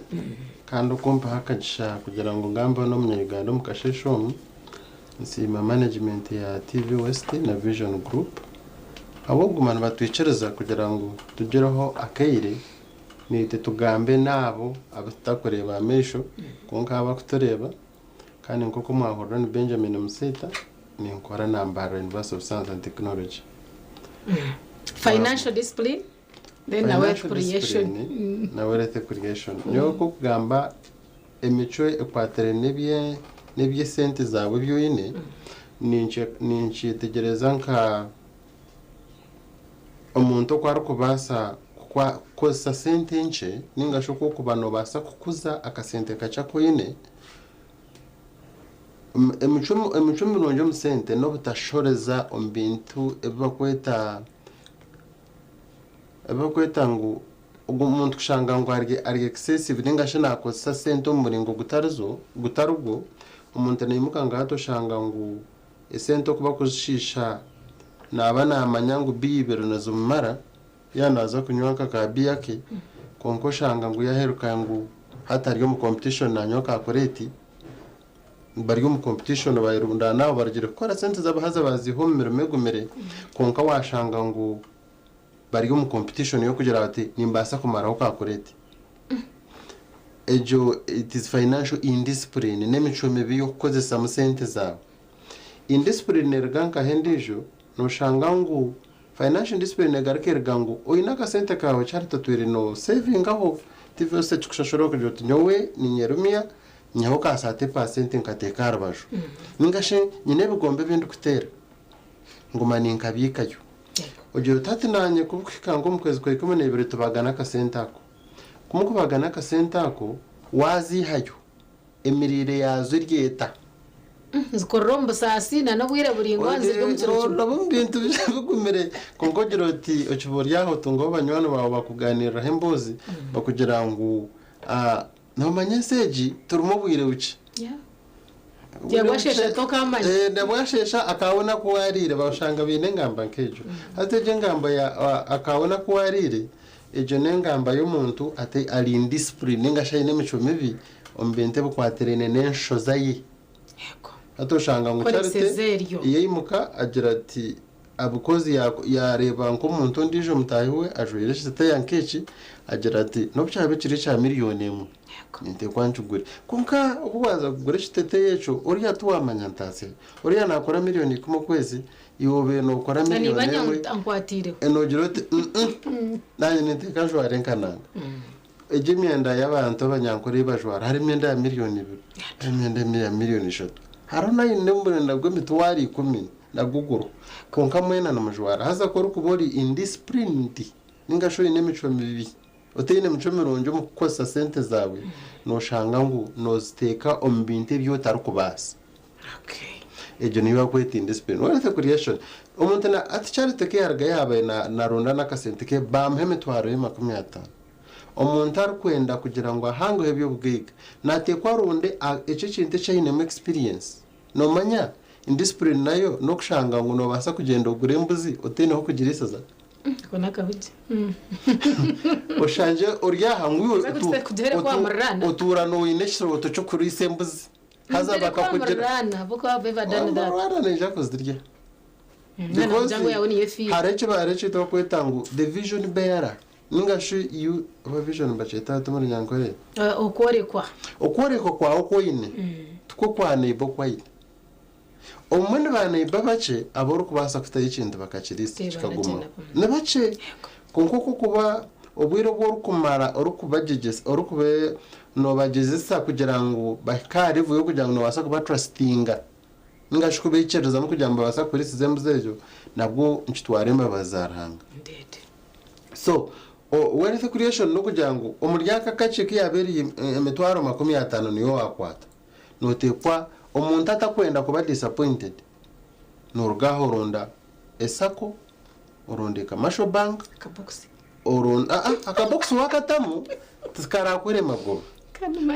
kandi ukumva hakagisha kugira ngo ngamba no munyarwanda mukasheshomu nsima management ya TV West na Vision Group abo gumana batwicereza kugira ngo tugeraho akaire nite tugambe nabo abatakoreba mesho konka abakutoreba kandi nkoko mwahorana ni Benjamin Musita ni nkora nambara University of Science and Technology. Financial discipline then na wealth creation na wealth creation nyo kugamba emico ekwatere nebye sente zawe byoyine ninchi tegereza nka omuntu kwari kubasa kosa sente nche ningashoko kubano basa kukuza akasente kacha koyine emico mironjo musente no butashoreza ombintu ebakweta ngo umuntu kushanga ngo ari excessive ningashe nakosa sente umuringo gutarubwo umuntu nimuka ngato shanga ngo esente kuba kuzishisha nabana amanyangu bibero nazo mara yanaza kunywaka ka biyake konko shanga ngo yaheruka ngo hatari mu competition nanyoka akoreti bari mu competition bayirunda naho baragire gukora sente zabahaza bazihomera megumere konka washanga ngo bari mu competition yo kugira ati nimbasa kumaraho kakoreti ejo it is financial indiscipline nemico mibi yo kukozesa mu sente zawe indiscipline erganka hendijo no shanga ngo financial discipline garkerga ngo oyina ka sente kawe cyari tatwere no saving aho tivose tukushashoro kugira ati nyowe ni nyerumia nyaho ka 30% nkateka arbaju ningashe nyine bigombe bindu kutera ngoma ninkabikayo ojo tati nanye kubukika ngo mukwezi kwa 12 tubagana ka sentako kumukubagana ka sentako wazi hayo emirire yazo ryeta zikoromba sasina no bwire buringo nziryo mukiro nabo bintu bigumere kongogero ati ochiboryaho tungo banywana bawo bakuganira hembozi bakugira ngo no manyeseji turumo bwire uci yabashesha tokamanye ndabashesha akabona ko warire bashanga bine ngamba nkejo hateje ngamba ya akabona ko warire ejo nengamba y'umuntu ate ali indiscipline ngashaye n'imico mibi ombente bukwaterene nensho zayi yego atoshanga ngo cyarite yeyimuka agira ati abukozi yareba nko umuntu ndijo mutahiwe ajoyere shite yankechi agira ati no byabe kiri cha miliyoni mu nite kwanchugure kunka ububaza kugure shite yecho uriya tuwamanya ntase uriya nakora miliyoni kuma kwezi iwobe no kora miliyoni we ankwatire enogiro nanye nite kanjwa renkananga ejimyenda y'abantu abanyankore bajwara hari imyenda ya miliyoni 2 imyenda ya miliyoni 3 harona inembure ndagwe mitwari 10 na guguru konka mwena na majwara haza ko rukubori indisciplined ningashoye n'imico mibi otene mico mironjo mu kukosa sente zawe no shanga ngo noziteka ombinte byo tarukubasa ejo niba kwete indiscipline wala creation umuntu na atcharite ke yarga yabaye na ronda nakasente ke bamheme twaro ye 50 umuntu arkwenda kugira ngo ahango hebyo bwiga natekwa ronde ece cinte cyine mu experience no manya indiscipline nayo no kushanga ngo no basa kugenda ugure mbuzi otene ho kugira isaza kona kabije oshanje urya hangwe otura no ineshiro otocho kuri sembuzi haza bakakugira rana boko beva dane da rana ne jako zdirya jango yawe ni yefi hareche to kwetangu the vision bearer ningashi you vision bacheta tumuri nyankore okworekwa kwa okoine tuko kwane ibo kwaine omwene bana ibabache aboru kubasa kutaye ikintu bakakirisa kikaguma nabache konko kuba obwiro bwo rukumara orukubajegesa orukube no bagezesa kugira ngo bakari vuyo kugira ngo basa kuba trustinga ngashikube icereza mu kugira ngo basa kuri sizembu zejo nabwo ncitwarema bazaranga so wealth creation no kugira ngo umuryaka kace kiyaberi emitwaro 50 niyo wakwata notekwa omuntu atakwenda kuba disappointed norugaho ronda esako urondeka masho bank akabox wakatamu tukarakure mago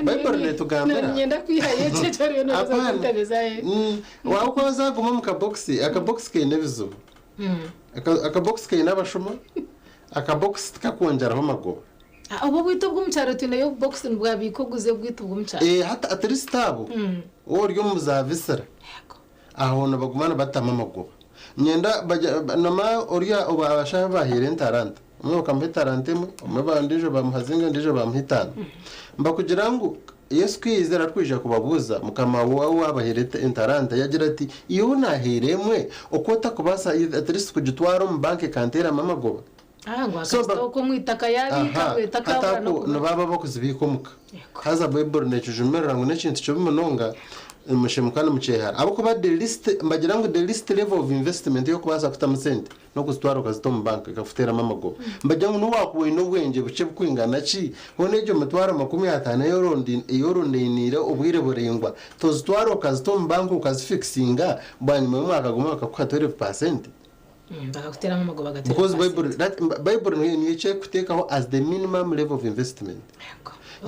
Bible netugambira nyenda kwihaye cecero no zakutebezaye wakoza guma mu kabox akabox ke nebizo akabox ke nabashuma akabox kakonjaraho mago abo bwito bw'umcharo tunayo box bwabiko guze bwito bw'umcharo hata atristabo oryo muzavisera aho nabagumana batama mago nyenda nama orya obashaka bahire ntaranta umwe bakampa tarantemo umwe bandije bamuhazinga ndije bamuhitana mbakugira ngo Yesu kwizera twije kubabuza mukama wawe wabaherete intaranta yagira ati iyo naheremwe okota kubasa atrist kugitwara mu banke kantera mama goba ngo akastoko mwitaka yari kwetaka atako no baba bakuzibikomuka haza Bible necujumera ngo nekintu cyo bimunonga mushemukana muchehara abo kuba the list mbagira ngo the list level of investment yo kubaza kutamusente no kuzitwara ukazito mu bank ikafutera mamago mbagira ngo nuwakuwe no bwenge buce bukwingana ki honejo mutwara 50 yorondinira ubwire burengwa tozitwara ukazito mu bank ukazifixinga banyuma mu mwaka guma akakuha 12% bakakutera mamago bagatera because Bible ni check kutekaho as the minimum level of investment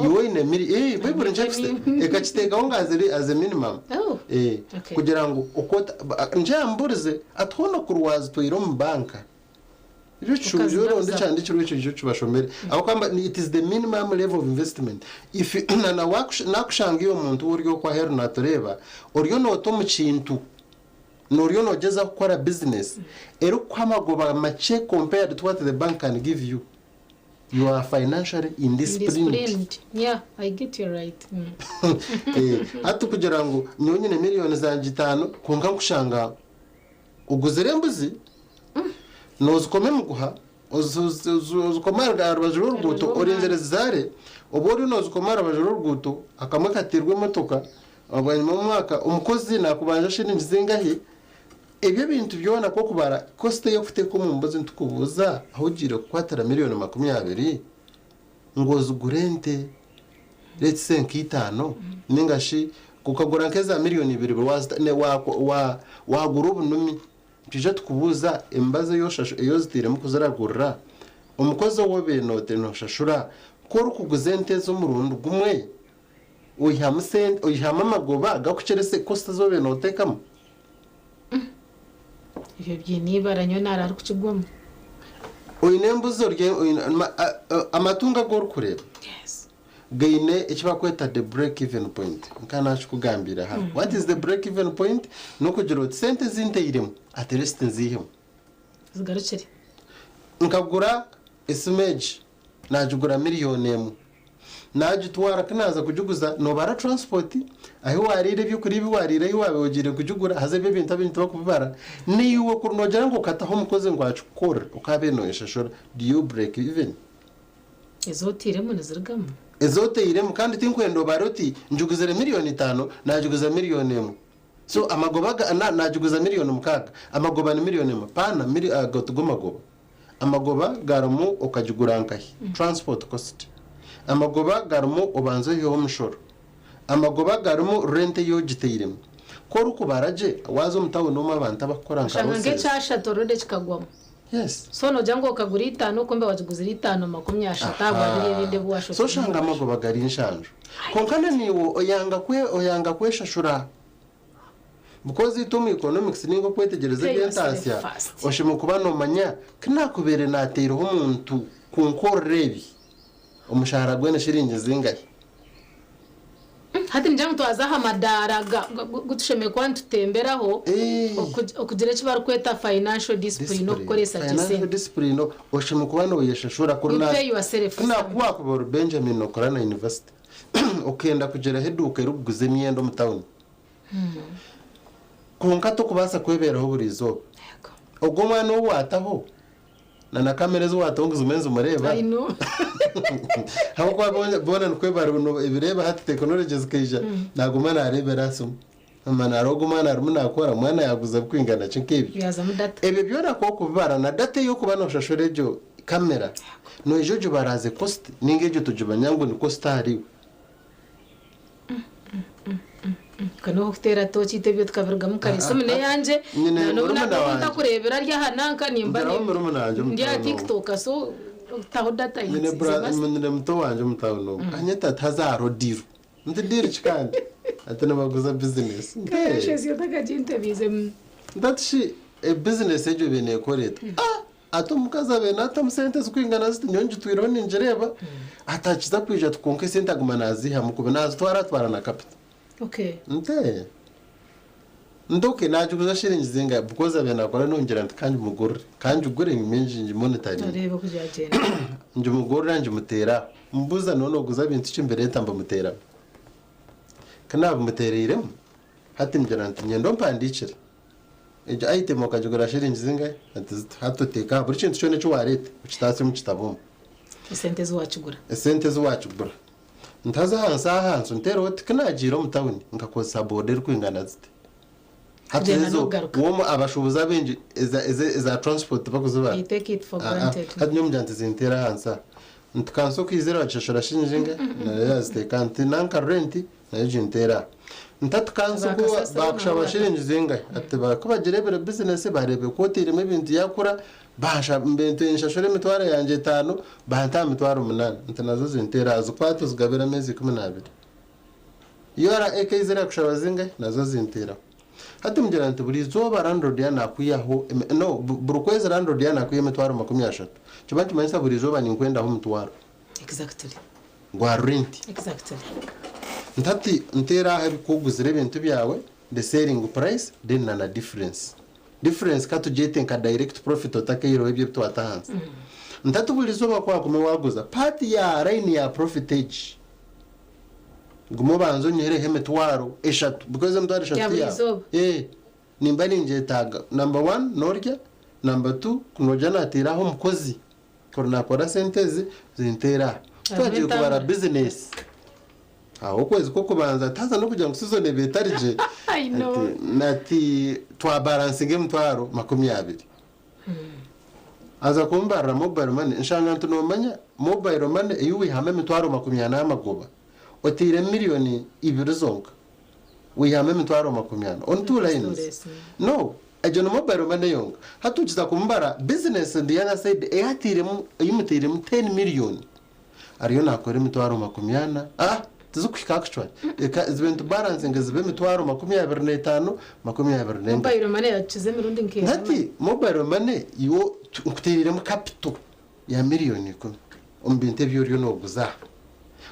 you in a Bible check ekachiteka ongazeli as a minimum kugira ngo ukota njamburize athono kurwazi to irom banka Juro ndicandi cyo cyubashomere aho kwamba it is the minimum level of investment if na nakushanga iyo muntu uryo kwa hero natoreba uryo no to mu kintu noryo no geza gukora business ero kwamagoba mache compared to what the bank can give you. You are financially indisciplined. Yeah, I get you right. Hatu kugira ngo nyonyine miliyoni za 5 kunga kushanga uguzere mbuzi nozikome muguha uzukomara abajuru ruguto orenzere zare obori nozikomara abajuru ruguto akamakatirwe motoka abanyuma mu mwaka umukozi nakubanje shiringi zingahe ebyo bintu byona ko kubara cost yo kuteka mu mbazi ntukubuza ahugire kwatara miliyoni 20 ngo zugurente let's say 5 ningashi kukagura nkeza miliyoni 2 wagura ubunumi tuje tukubuza embaze yoshasho iyo zitire mu kuzaragurira umukozi wo benote no shashura ko rukuguze ente zo mu rundu gumwe uyihama magoba gakucerese cost zo benote kam ibyo byinibaranyo narari kucigwamo oyinembuzo rye amatunga gor kureba gaine ikibakweta the break even point nkana kugambira ha what is the break even point no kugira sente zinte irimo at least nzihemo zigarukire nkagura ismeji najugura miliyoni emu najitwara kanaza kujuguza no bara transport aho warire byo kuri biwarire aho wabogire kujugura haze bibintu abintu bakubara niyo kurunogera ngo kataho mukoze ngo acukora ukabeno ishashora do you break even ezotiremo nazirgamo ezotiremo kandi tinkwendo baroti njuguzere miliyoni 5 najuguza miliyoni 1 so amagobaga najuguza miliyoni 6 amagoba ni miliyoni 1 pana gotugomagoba amagoba garamu ukajugura nkahi transport cost amagoba garimo ubanze yo mushoro amagoba garimo rente yo giteyiremo ko rukubaraje wazo mutawo no mabanta bakora nkabo se cyasha torode kikagwamo yes so no jango kagura 5 kombe wajuguzira 5 50 ababiri binde bwasho so shanga amagoba gari inshanjo konkana niwo oyanga kweshashura because ito mu economics ningo kwetegereza byentasya oshimo kuba no manya kinakubere natero umuntu kunkorebi umushahara gwene shiringi zingahe hati njya twazaha amadara gutusheme kwantu temberaho okugira eki barikweta financial discipline no kukoresa financial discipline osheme kubana oyeshashura kuruna kuna kuwa kubor Benjamin nokorana university okenda kugera heduka ruguze myendo mu town konka to kubasa kweberaho burizo ubwo mwana wataho na kamera zo watonguza umenze umureba I know hako kwa bona nkwebara ibireba hati technologies kija nagumana arebera so amana arogumana arumuna akora mwana yaguza kwingana cinkebi yaza mu data ebe byora ko kubara na data yo kubana ushashorejo kamera no ejojo baraze cost ningejo tujubanyango ni cost ari kano hotera tochi tebyo tukavuga mu kariso mune yanje no nakunda kurebera rya hananka nimba ndi ya TikTok so taho data mine bra mine mto wanje mtawno anyeta tazaro diru ndiru chikandi atana baguza business kashesi yotakajinte bize that's a business ejo bene koreta ato mukaza bene atamusente zukwingana ziti nyonje twiro ninjereba atachiza kwija tukonke sente agumanazi hamukube nazo twaratwara na capital. Okay. Nte. Ndoke naje kuzashiringi zinga because abena akora nongera kandi mugore kandi ugure ngimenje ngi monetary. Areba kujagenda. Nje mugore nanje mutera mbuza none guza bintu cy'imbere tamba mutera. Kana muterere hati mjarante nyendo mpandikira. Ejo item okajugura shiringi zinga hatoteka buri kintu cyone cyo warete ukitatse mu kitabo. Sente zo wachugura. Sente zo wachugura. Ntaza hanso ntero oti kanajiro mutawuni ngakoza border kwingana zite hatezo womo abashubuza benje eza transport bakuzuba I take it for granted hadnyo mjante zintera hansa ntukanso kwizera wachashora shinjinga na yazite kanti nanka renti na yintera ntatukanso ko bakusha shiringi zinga ati bakubagirebera business barebe kotirime ibintu yakura basha mbento inshashore mitwara yanje 5 bahanta mitwara 8 ntanazo zintera azukwatu zigabira mezi 12 yora ekizera kushaba zinga nazo zintera hati mgerante buri zoba landlord yana kuyaho no burukweza landlord yana kuye mitwara 30 kibantu manisa buri zoba ni kwenda ho mitwara exactly gwa rent exactly ntati ntera habi kuguzire ibintu byawe the selling price then na difference katujete nka direct profit otakayiro ebyo twatahanze ntatu bulizoba kwa kume waguza part ya line ya profitage gumo banzo nyere hemetwaro eshatu because mtwaro eshatu ya nimba ninje taga number 1 norya number 2 kunojana atiraho mukozi korona kora senteze zintera twaje kubara business aho kwezi ko kubanza taza no kujya ngusuzone betarije I know nati twa balancing mtwaro 20 aza kumbara mobile money nshanga ntunomanya mobile money iyo wihame mtwaro 20 amagoba otire miliyoni 2 zonka wihame mtwaro 20 on two lines no ajono mobile money yonga hatujiza kumbara business ndiyana side eyatiremo yimutiremo 10 million ariyo nakore mtwaro 20 tuzukwika actually zibentu balancing zibe mitwaro 25 24 mobile money yachize mirundi nke ngati mobile money yo ukutirire mu capital ya miliyoni 10 umbinte byuriyo no guza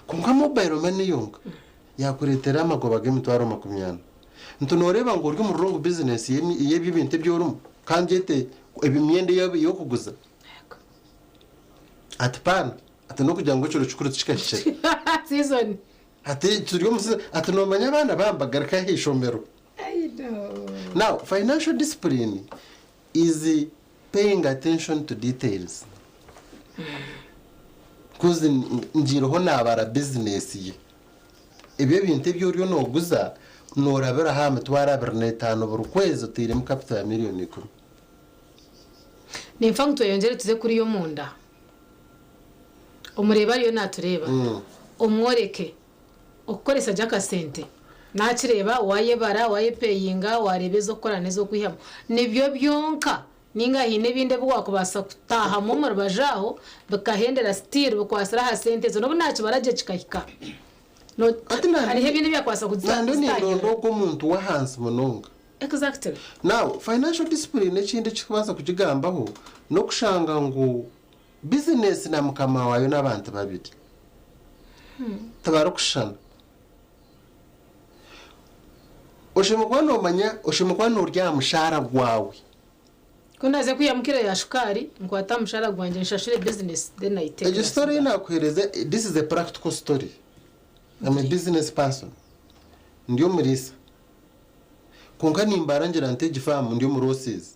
kunka mobile money yonga yakuretera amagoba ge mitwaro 20 ntunoreba ngo uri mu rungu business yebi binte byorumu kandi ete ebimyende yo kuguza atpana atano kujya ngo cyo rucukuru cikashye season ati turiyo musi atunomanya abana bambagara kahishomero. I know. Now financial discipline is paying attention to details. Kuzi njiro ho nabara business ye ebyo bintu byuriyo no guza norabera ha mitwara 25 buri kwezi utire mu capital ya miliyoni 10. Ni mfangu tuyongere tuze kuri yo munda umureba ariyo natureba umworeke ukoresa jaka sente nakireba wayebara wayepeyinga warebezo korane zo kwihama nibyo byonka ninga hine binde bwakubasa kutaha mu marbajaho bakahendera steel bukwasira ha sente zo no naci baraje cikahika no ari hebinde byakwasa kuzanda ni ndo ko muntu wa hansi munonga exactly. Now financial discipline n'ikindi kikubaza kukigambaho no kushanga ngo business na mukama wayo n'abantu babiri tabara kushana ushimukwa nomanya ushimukwa nurya mushara gwawe kunaze kwiyamukira ya shukari nkwata mushara gwanje nshashire business then I take a story nakwereze. This is a practical story. I'm a business person. Ndiyo murisa konka nimbarangira nteje farm ndiyo murosizi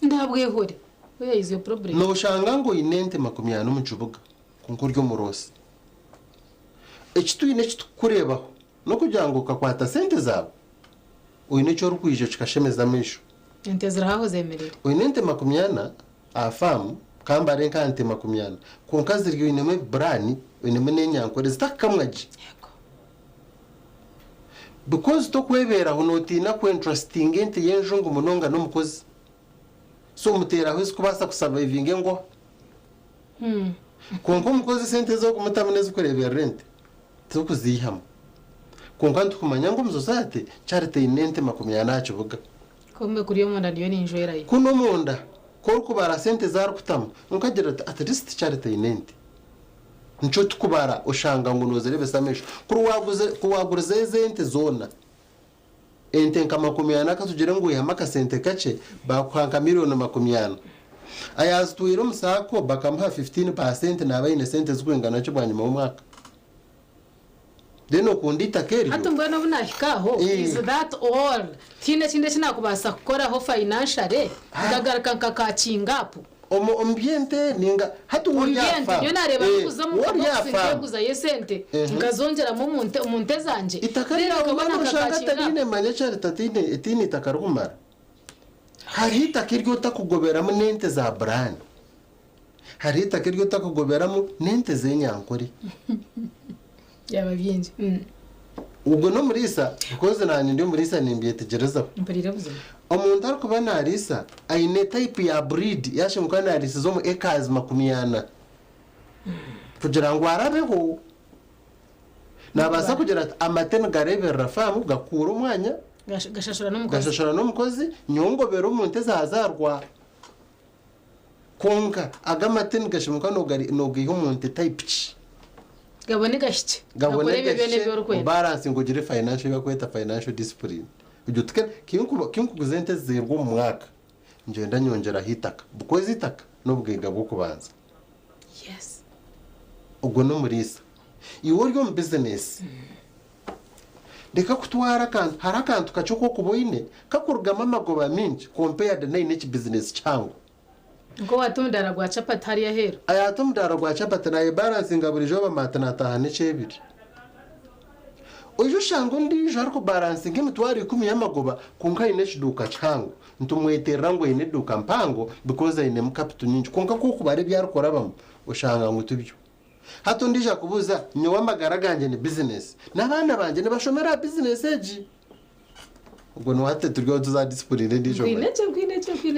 ndabwehore where is your problem no shanga ngo inente 20 mu kibuga konko ryo murosi ekitwine kitukurebaho no kugira ngo ukakwata sente zawe uyine cyo rukwije kikashemeza misho ente ziraho zemerera uyine ente 20 afamu kambare nkante 20 konka ziryo ineme brani ineme nenyankore zitakamwaji because to kwebera honotina ku interesting ente yenjungu munonga no mukozi so mutera hwese kubasa kusurviving ngo konko mukozi sente zo kumutamene kurebera rent zo kuzihama konka ntukumanya ngo muzosate charite inente 20 kibuga kombe kuri yo munda niyo ninjwera yi kuno munda ko kubara sente zaro kutama nkagira at least charite inente nco tukubara ushanga ngo nozerebe samesho kuri wagurize zente zona ente nka 20 katugire ngo yamaka sente kace bakwanka miliyoni 20 ayazitwira umusako bakamuha 15% nabayine sente zkwingana cyo bwanyuma mu mwaka deno kundita keri hatu mbona bunahikaho is that all tine kinakubasa gukora ho financially ndagaruka nkakacingapo ambiente ninga hatu uryafa yo nareba kuza mu kuza yesente ngazongera mu munte zanje rero akabona nkakacinga manager tatine etini takarumara hari takiryo takugoberamo nente za brand hari takiryo takugoberamo nente zenyankori yaba byinji ubwo no murisa because nani ndi murisa nimbyetegereza mparira buzima umuntu ari kuba narisa ayine type ya breed yashimukana narisa zo mu acres 20 kugira ngo arabeho nabasa kugira amatene garebera famu gakura umwanya gashashura n'umukozi nyongobera umuntu zazarwa konka agamatene gashimukana no giho umuntu type gabone gashike balance ngo gire financial yakweta financial discipline ujye tuke kinku guzente zirwo mu mwaka ngenda nyongera hitaka bukoze itaka n'ubwiga bwo kubanza yes ubwo no murisa iwo ryo mu business deka kutwara kan harakantu kacoko kuboine kakurugama amagoba minji compared na ine business changu ngo watundara gwa chapati hari yahera ayatumdara gwa chapati na balance ngaburijo bamatana tahane cebiri uyu shango ndi jarko balance ngimitwari 10 yamagoba kunka ine shiduka changu ntumwetera ngo ine duka mpango because ine mkapitu nyinji kunka kuko bare byarukora bamwe ushanga ngo tubyo hato ndija kubuza nyowa magaraganje ni business nabana banje nibashomera business eji ubwo no hate turyo tuza discipline ndijo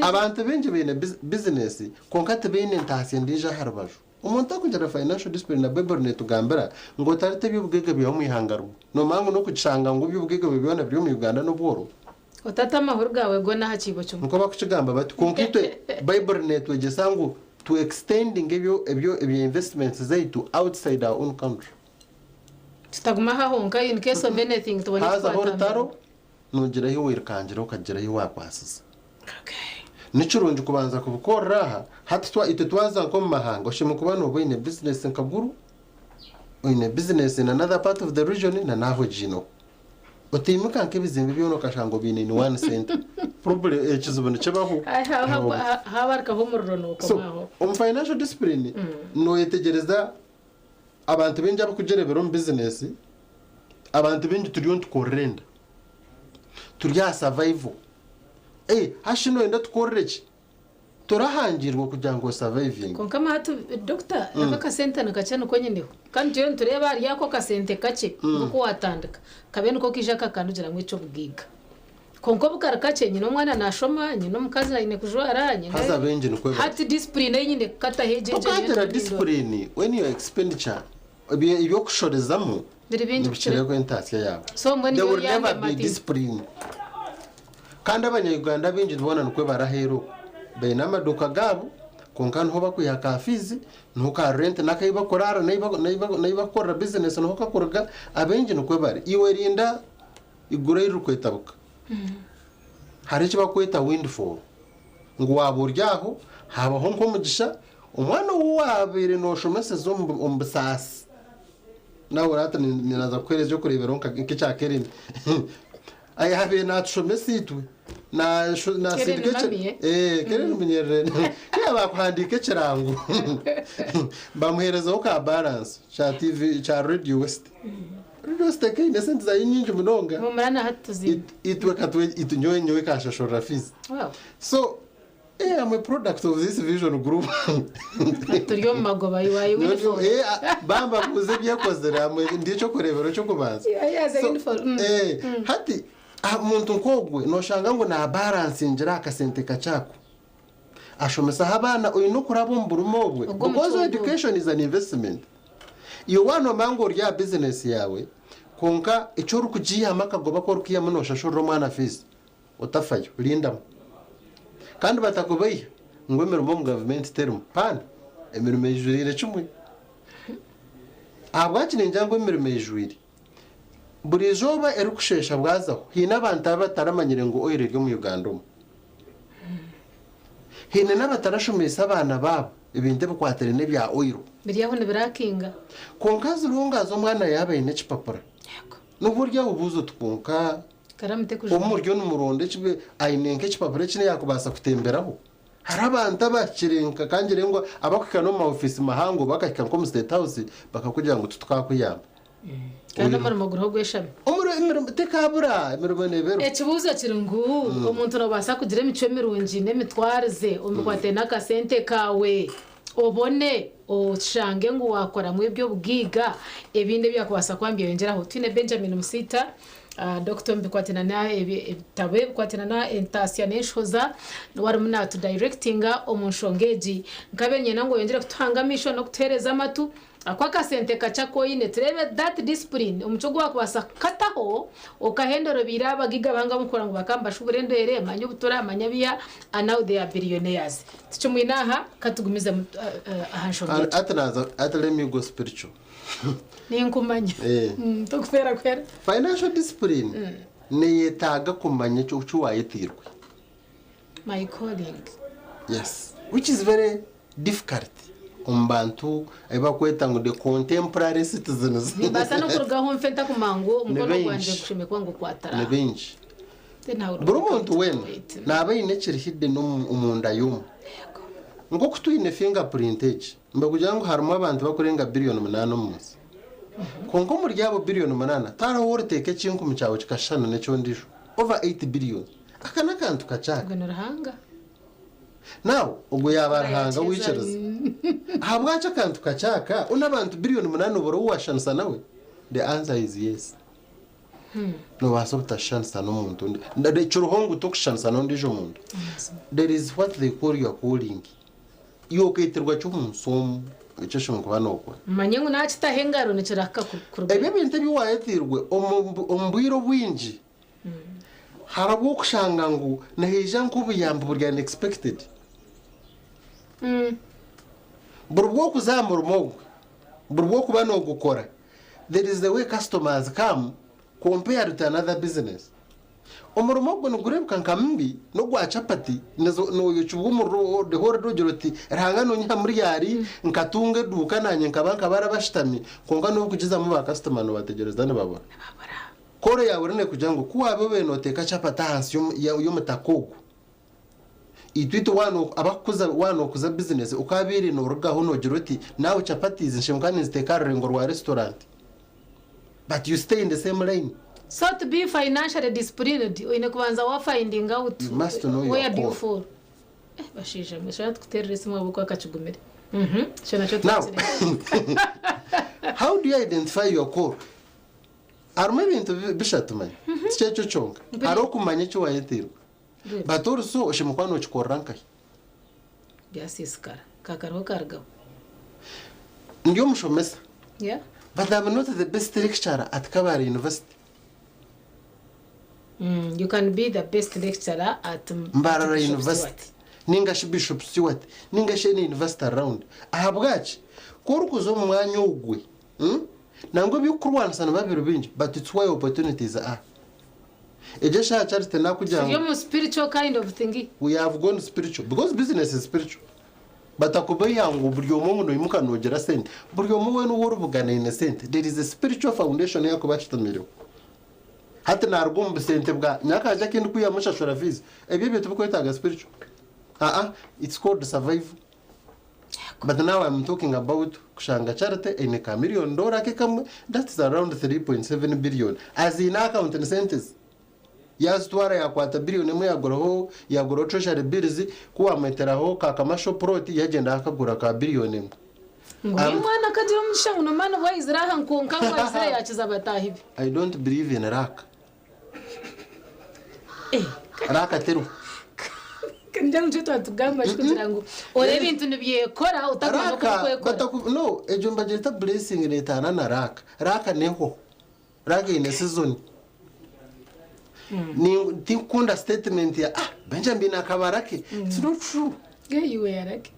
abantu benje bene business konkate bene ntasi ndija harabaju umuntu akujara financial discipline na beborne tugambera ngo tarite byubwege byo mwihangaro no mangu no kucanga ngo byubwege bibona byo mu Uganda no bworo otata amahoro gawe go na hakibo cyo nko bakucigamba bati konkite beborne twegesangu to extending ebyo investments zaitu outside our own country tutaguma hahonka in case of anything to wani haza hortaro nongera hiwe irkangira ukagera hiwe wakwasiza nicurunje kubanza kubukora hatwa itutwaza nko mahanga shimo kubana ubine business nkaguru ine business in another part of the region na naho jino otimuka nke bizimbe byo no kashango bine in one center probably ekizubone cebaho habarka homurro no kamaho financial discipline no yetegereza abantu benje abakujerebero mu business abantu benje turiyo tukorenda turya survival hashino enda tukorereki turahangirwa kugira ngo surviving konka mahatu doctor aka center nakacana ko nyeneho kandi yo tureba ari yako ka center kace nuko watandika kabene ko kijaka kandugira ngo ico bwiga konko bukarakace nyino mwana nashoma nyino mukazi ine kujwara nyine haza benje nuko hati discipline nyine kata hejeje ukatera discipline when your expenditure ibyo kushorezamo bicire ko intasiya yawe so mboni yo yambe discipline kandi abanyarwanda binji tubona nukwe barahero bene amaduka gabo konka nho bakuya kafizi nuka rent nakayibakorara nayibakorera business nho kakoraga abenje nukwe bari iwe rinda igura yirukwetabuka hari icyo bakweta windfall ngo waburyaho habaho nk'umugisha umwana wabere noshomese zo mbasasi nawe rata ninaza kwereza kurebera nk'icyakerene aya habe natshomese itwe na sidike kerene munyere yaba kwandika kirango bamuherezaho ka balance cha TV cha Radio West Radio West ke nesente za nyinji munonga mumurana hatuzi itwe katwe itunyoye kashashora fees so I'm a product of this vision group turiyo magoba yiwaye w'info bamba kuze byakozera ndico kurebero cyo kubanza hati muntu nkogwe noshanga ngo na balance ngira akasente kachako ashomesa abana uyu no kurabumbura umobwe because education is an investment iyo wano mango rya business yawe konka icyo rukugiye makagoba ko rukiya munosha shoro mwana fees utafayo linda kandi batakubaye ngo emirimo mu government term pan emirimo ijurire cumwe abwakine njyango emirimo ijurire buri zoba erukushesha bwazaho hina abantu abataramanyire ngo oire ryo mu Uganda hina n'abatarashumisa abana babo ibinde bukwatere ne bya oiro biriyaho ne birakinga konkazi rungazo mwana yabaye ne chipapura n'uburyo ubuzo tukunka karamite kuje umuryo n'umuronde chibe ayinenke chipapura chine yakubasa kutemberaho harabanta bakirenka kanjire ngo abakika no ma office mahango bakakika ko mu state house bakakugira ngo tutkakuyamba kandi amarimo guro gweshame umuro tekabura imirimo nebero ekibuzo kirungu umuntu nobasa kugira imico mirungi nemitwareze umukwate nakasente kawe obone oshange ngo wakora mu ibyo bwiga ebinde byakubasa kwambye yongeraho twine Benjamin Musita Dr. Mbikwatina na ebitabe kwatina na entasianeshoza wari muna to directinga omunshongeji nkabenye nango yongera kutangamisho no kutereza amatu akwaka sente kachako ine turebe that discipline umuco gwakubasa kataho okahendoro biraba giga banga mukora ngo bakamba shuburendere manyo butora amanyabiya and now they are billionaires ticho mwinaha katugumiza ahanshongeji atanaza atalemi go spiritual ninkumanya tukufera kwera financial discipline neyetaga kumanya cyo wayitirwe my calling yes which is very difficult umbantu abakweta ngo the contemporary citizens nibasa no kurugaho mfenta kumango umukono gwanje gushime kwangu kwatara nebenji burumuntu wena nabayine kirihide no umunda yumu ngo kutwine fingerprintage mbakugira ngo harimo abantu bakurenga billion 8 umunsi kongo muri yabo billion 8 tarahore teke cyinku mu cyawo kikashana necyo ndisho over 8 billion akana kantu kacaka gwenorahanga now ubwo yabarahanga wicereza habwacha kantu kacaka unabantu billion 8 uboro washansa nawe the answer is yes no wasopta shansa no muntu ndade churuhongu tokushansa no ndijo muntu there is what they call your calling iyo keterwa cyo munsomo icyo shongo banokwa manyengu nachita hengaro niciraka kurwa ebe binte biwayetirwe ombwiro bwinji harabo kushanga ngo naheja nk'ubuyamba burya unexpected burwo kuzamura umugwe burwo kuba no gukora there is the way customers come compared to another business umurumo gwo nugurebuka nkambi no gwa chapati no yuchubwo mu de hore dogiroti ranga no nya muri yari nkatunge duka nanye nkabanka barabashitami konga no kugiza mu ba customer no bategereza ne babona kore yawe rene kugira ngo kuwabe beno teka chapata hansi yo mutakogo itwito wano abakuza wano kuza business ukabiri no rugaho no giroti nawe chapati zishimkani zitekare ngo rwa restaurant but you stay in the same lane. So to be financially disciplined, in kubanza wa finding out where do you fall. Bashije mshaka kuteresa mu buko akachugumira. Shona cyo tutsire. How do you identify your core? Arme bintu bishatumanye. Cyecho chonga. Aro kumanya cyo wayetirwa. Batoro so oshimukwano chikoranka. Byasiskara. Kakaro karga. Ndiyo mushomesa. Yeah. But I'm not the best lecturer at Kabari University. You can be the best lecturer at Mbarara University. Ningashi Bishop Stewart. Ningashi any university around. Ahabwachi. Korukuzo mwanya ugwe. Nango bikurwana sana babiru binji. But it's why opportunities are. eje sha charity na kugira You're more spiritual kind of thing. we have gone spiritual because business is spiritual. Batakubaye ngo buryo mu no imuka nogera sente buryo mu we no worubugana ine sente. There is a spiritual foundation yako bashitamiriro. Hata na rugombe sente bwa nyakaje kindi kuyamushashura fees. Ebyo byo tubuko itaga spiritual. It's called survival. But now I'm talking about kushanga charity in $1 million ke kamwe, that is around 3.7 billion as in account in cents. Yazitwara yakwata billion imwe yagoro treasury bills kuwa meteraho kakamasho proti yagenda akagura ka billion imwe. Mwana kaje umushangu no mana wa Israel nkonka wa Israel yakiza batahibi. I don't believe in rak. Raka teru. Kanjang chito atugamba kugira ngo ore ibintu nibyekora utagomba kwekora. No, ejumba jeta blessing letana na raka neho. Raka ine season. Ni tikunda statement ya Benjamin akabarake. It's not true. Yeah, you were like.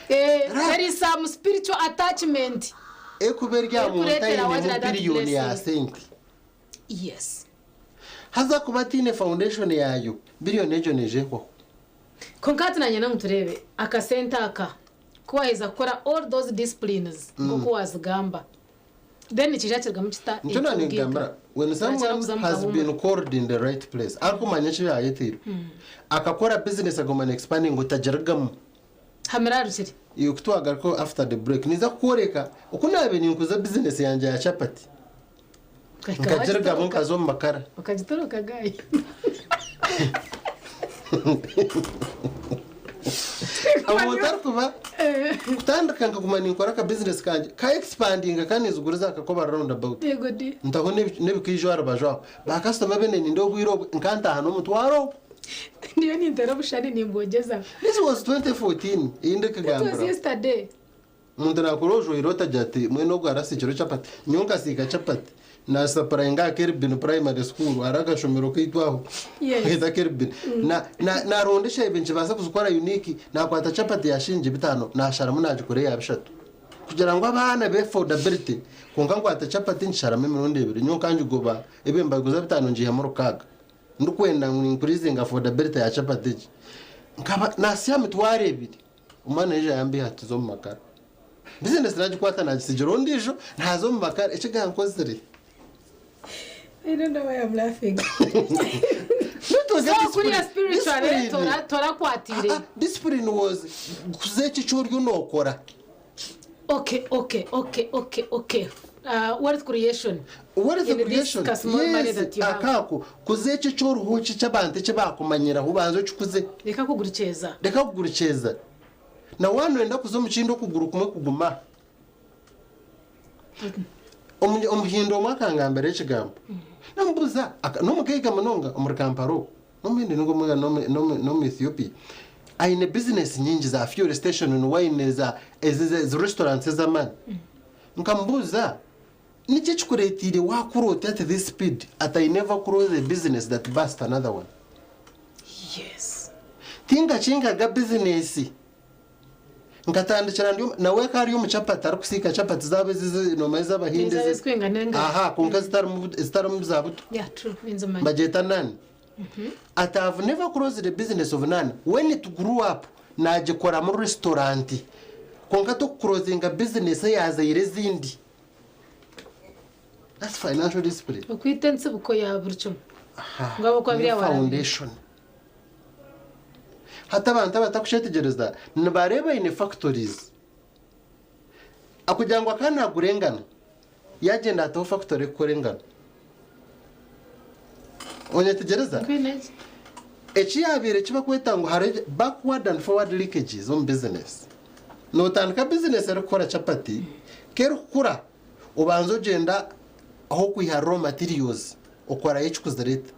There is some spiritual attachment. Ekuberya mu time billion ya senti. Yes. Haza kubatine foundation yayo billion ejo nejeko. Konkati na nyana muturebe akasenta aka kuwaheza kukora all those disciplines ngoko wazigamba. Then ikijakirwa mu kita. Ntona ningamba when someone has been called in the right place akumanya cyo yayetiro. Akakora business agomana expanding utajeragamo. Hamera rushiri. Yokutwaga ko after the break niza kukoreka ukunabe ninkuza business yanje ya chapati. Nkajerga mu kazo makara. Ukajitoroka gayi. Amontar kuba kutandika nkakumani nkora ka business kanje ka expanding kandi zuguriza akakoba round about. Yego di. Ntaho nebikijwa arabajwa. Ba customer bene ni ndogwiro nkanta hano mutwaro. Ndiyo ni ndera bushari nimbogeza. This was 2014 inde kagambra. It was yesterday. Muntu nakorojo irota jati mweno gwarasi kiro chapati. Nyonka sika chapati. Na saparenga Kerbin primary school araga shomero kitwaho. Heza Kerbin. Na rondesha ibintu baza kuzukora unique na kwata chapati yashinje bitano na sharamu najikore yabishatu. Kugira ngo abana be affordability konka kwata chapati nsharamu 200 nyonka njugoba ebemba guza bitano njiye mu rukaga. Ndukwenda increasing affordability ya chapati. Nkaba nasiya mitware ebiri. Umwana ejo yambi hatuzo mu makara. Business najikwata nagisijiro ndijo ntazo mu makara ekiga nkozere. I don't know why I'm laughing. Discipline was kuzechi choryo nokora. Okay. Wealth creation. What is the creation? Yes, akako kuzechi choro hochi chabante chabakumanyira hubanzo chukuze. Reka kuguricheza. Na wanu enda kuzo muchindo kuguru kumwe kuguma. Omuhindo mwakanga mbere chigambo. Nambuza nomukeka manonga omurikamparo nomende ngomwe no Ethiopia aine business nyingi za fuel station no wine za restaurants za man nkambuza niche chikuretire wakurota at this speed at I never cross a business that bust another one. Yes. Tinga chinga ga business nkatandikira ndio nawe kari yo muchapata arikusika chapati zabe zize nomeza abahinde konka zitari mu zabuto. Yeah, true. Inzomani. Bajeta nani? I have never crossed the business of none. When it grew up, najikora mu restaurant. Konka to crossing a business yaza irezindi. That's financial discipline. Ukwitense buko ya burcho. Ngabo kwa bya foundation. Hata abantu batakushetegereza nibareba in factories. Akujangwa kana gurengana. Yagenda ato factory kurengana. Onyetegereza? Ekiyabire kiba kweta ngo hari backward and forward leakages on business. No tanka business erikora chapati kero kukura ubanzo genda aho kwiha raw materials okora ekikuzereta.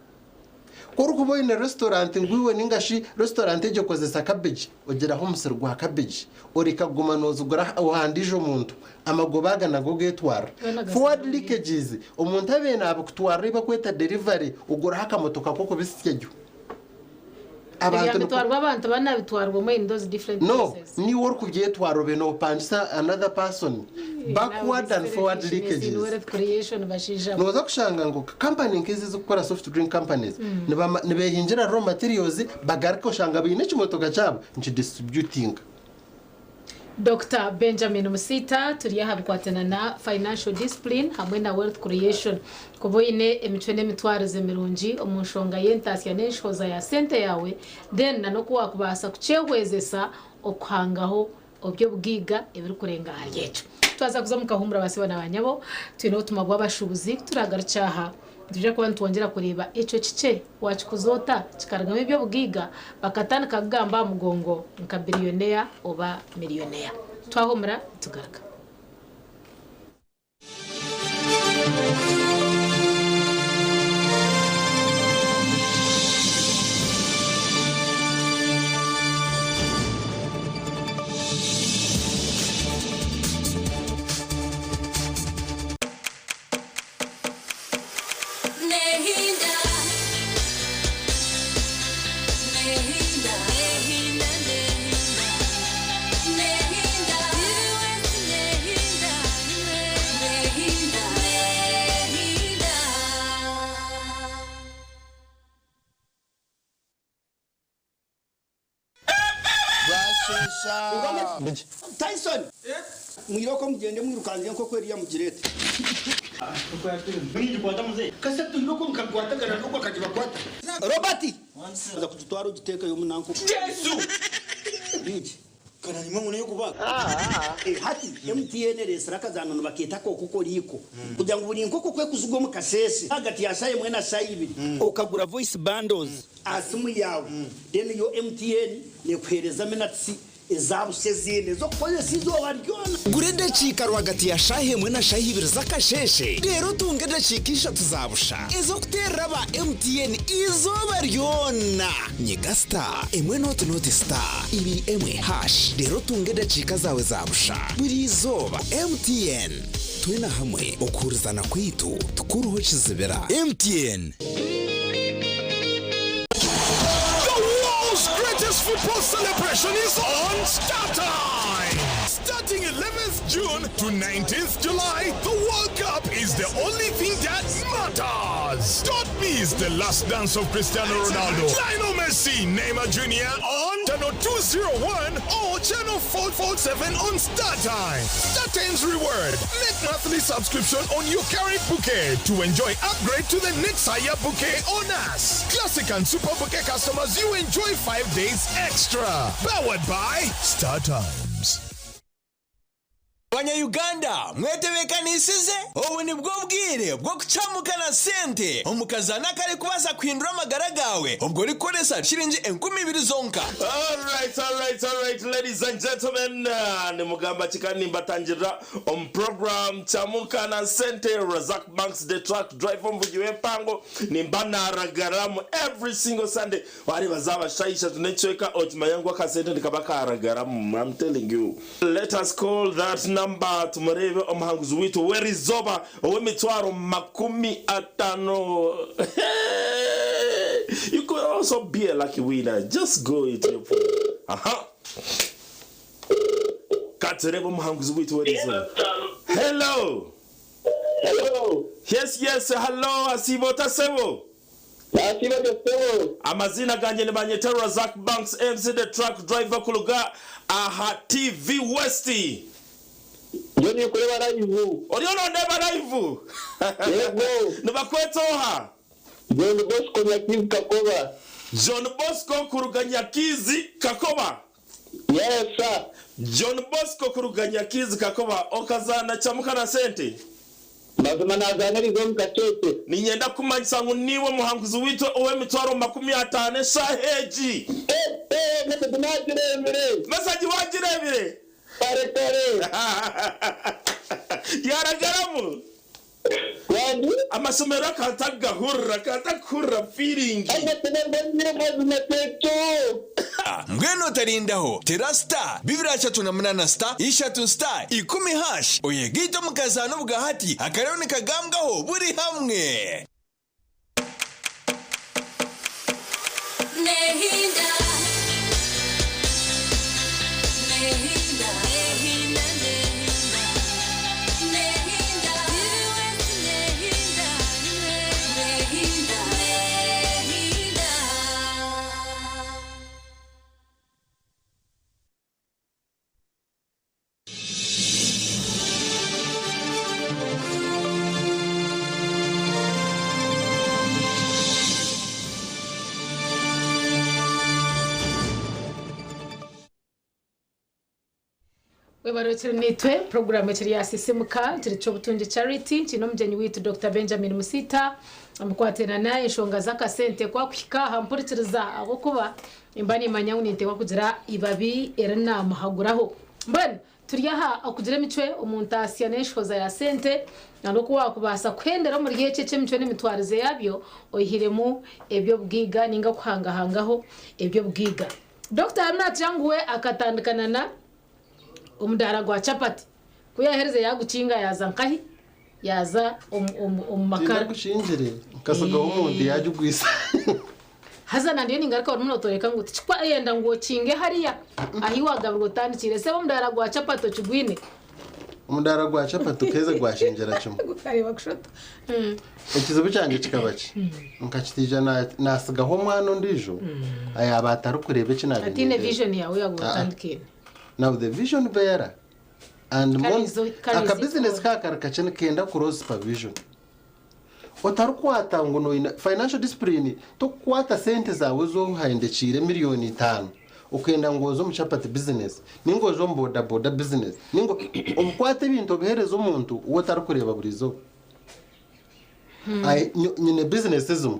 Koro kubo in restaurant ngwiwe ningashi restaurant ejo kozesa cabbage ogera ho musir gwa cabbage orika guma nozugura ohandijo umuntu amagobaga nago getwara forward leakages umuntu abena abukutwara riba kweta delivery ugura haka motoka koko bisyejo abantu bitwarwa abantu banabitwarwa mu in those different places. No ni work byetwaro beno pansa another person backward and forward leakages wealth creation bashija noza kushanga ngo company nkizi zo gukora soft drink companies nibehingira raw materials bagaruka ushanga bine kimotoka cyabo nci distributing. Dr. Benjamin Musita turiya habkwatana na financial discipline hamwe na wealth creation kuboine emicwene mitwarize mirungi omunshonga yentasiya n'enshoza ya sente yawe then nano kuwa kubasa kuchehwezesa okuhangaho obyo bwiga ebiri kurenga haryecho twaza kuza mukahumura basibana banyabo twino utuma bw'abashubuzi turagarucaha tuje kuba ntwongera kureba eco kice wakikuzota kikaragamo ibyo bwiga bakatandika kugamba mugongo nka billionaire oba millionaire twahumura tugaruka. Tyson mwiroko mugende mwirukanze nko kweri ya mugirete mwiri kwata muze kase tuyiroko mukagwatagara nuko akajiba kwata Robert aza kututwara ugiteka yo munanko Yesu biji kana nimwe mune yokubaga hati MTN resara kazanano baketa ko kuko liko kugira ngo buri nkoko kwe kuzugo mu kasese hagati ya saye mwena saye ibiri ukagura voice bundles asimu yawe then yo MTN ne kwereza menatsi ezabuse zinde zo koze sizo baryona gurende chika rwagati ya shahe mwena shahe ibiri zakasheshe rero tungende chikisha tuzabusha ezo kutera ba MTN izo baryona nyigasta emwe not star ibi emwe hash rero tungende chika zawe zabusha buri zoba MTN twina hamwe okurizana kwitu tukuruho kizibera MTN. Greatest football celebration is on Star Time. Starting 11th June to 19th July, the World Cup is the only thing that matters. Don't miss the last dance of Cristiano Ronaldo, Lionel Messi, Neymar Jr. on channel 201 or channel 447 on Star Time. Star Time's reward. Make monthly subscription on your current bouquet to enjoy upgrade to the next higher bouquet on us. Classic and Super Bouquet customers, you enjoy 5 days extra. Powered by Star Times. Uganda mwetebekaniisize obu nibwo bwire bwo kucamukana sente omukazana kali kubaza kuhindura amagara gawe ubwo rikoresa shiringi 20,000 zonka. Alright, ladies and gentlemen, ni mugamba chikani mbatangira program chamukana sente Razak Banks the truck driver mvugiwe pango nimbana ragaramu every single Sunday wari bazaba shaisha tunecheka otimayangu kasente nikabaka ragaramu. I'm telling you, let us call that number tumurebe omuhanguzi witu weri zoba owemitwaro 50. You could also be a lucky winner. Just go into your phone. Katerebo omuhanguzi witu weri zoba. Hello. Yes, hello, asibo tasebo. Amazina ganje ni banyetero Razak Banks MC the truck driver kuluga aha TV Westi. Joni kuleba live. Oriona ndeba live. Yego. Nibakwetoha. John Bosco Nyakizi Kakoba. John Bosco Kuruganyakizi Kakoba. Yes sir. John Bosco Kuruganyakizi Kakoba okazana chamukana sente. Bazima nazanirizo mukachete. Ninyenda kumanyisa ngo niwe muhanguzi witu owe mitwaro 50 shaheji. Message wajirebire. Pare. Yaragaramu. Wandi amasomero katakura feeling. Mbwenu tarindaho terasta 238 star 3 star 10 hash oyegito mukazano bugahati akarone kagambwaho buri hamwe. Nehinda webarokere nitwe programme kiri yasisimuka kiri cyo butunje charity kino mjenyi witu Dr. Benjamin Musita amukwatena naye shonga zakasente kwa kwika hampurikiriza abo kuba imbani manyawunite kwa kugira ibabi erana muhaguraho mbona turiyaha akugira mitwe umuntu asiyaneshoza ya sente naloko wakubasa kwendera muri gihe cece mitwe n'imitwarize yabyo oyihiremu ebyo bwiga ninga kuhangahangaho ebyo bwiga Dr. Amna Changuwe akatandikana na umudara gwa chapati kuyahereze yagukinga yaza nkahi yaza makara gushinjire kasaga umundi yaje ugwisa hazana ndiyo ningaruka umuntu otoreka ngo tikwa yenda ngo kinge hariya ahiwaga rutandikire se umudara gwa chapati kigwine umudara gwa chapati keza gwashinjira cyo kareba gushota ikizo bicanje kikabaci nkakitija nasigaho mwana ndijo aya bataru kurebe kinabe atine vision yawe yagutandikire. Now the vision bearer and aka business kakarikachene kenda cross supervision otarukwata ngo no financial discipline to kwata sente zawe zo haindekire miliyoni 5 ukenda ngozo mu chapati business ningozo boda business ningo umkwate ibintu bihereza umuntu uwo tarukureba burizo ai nyine business zo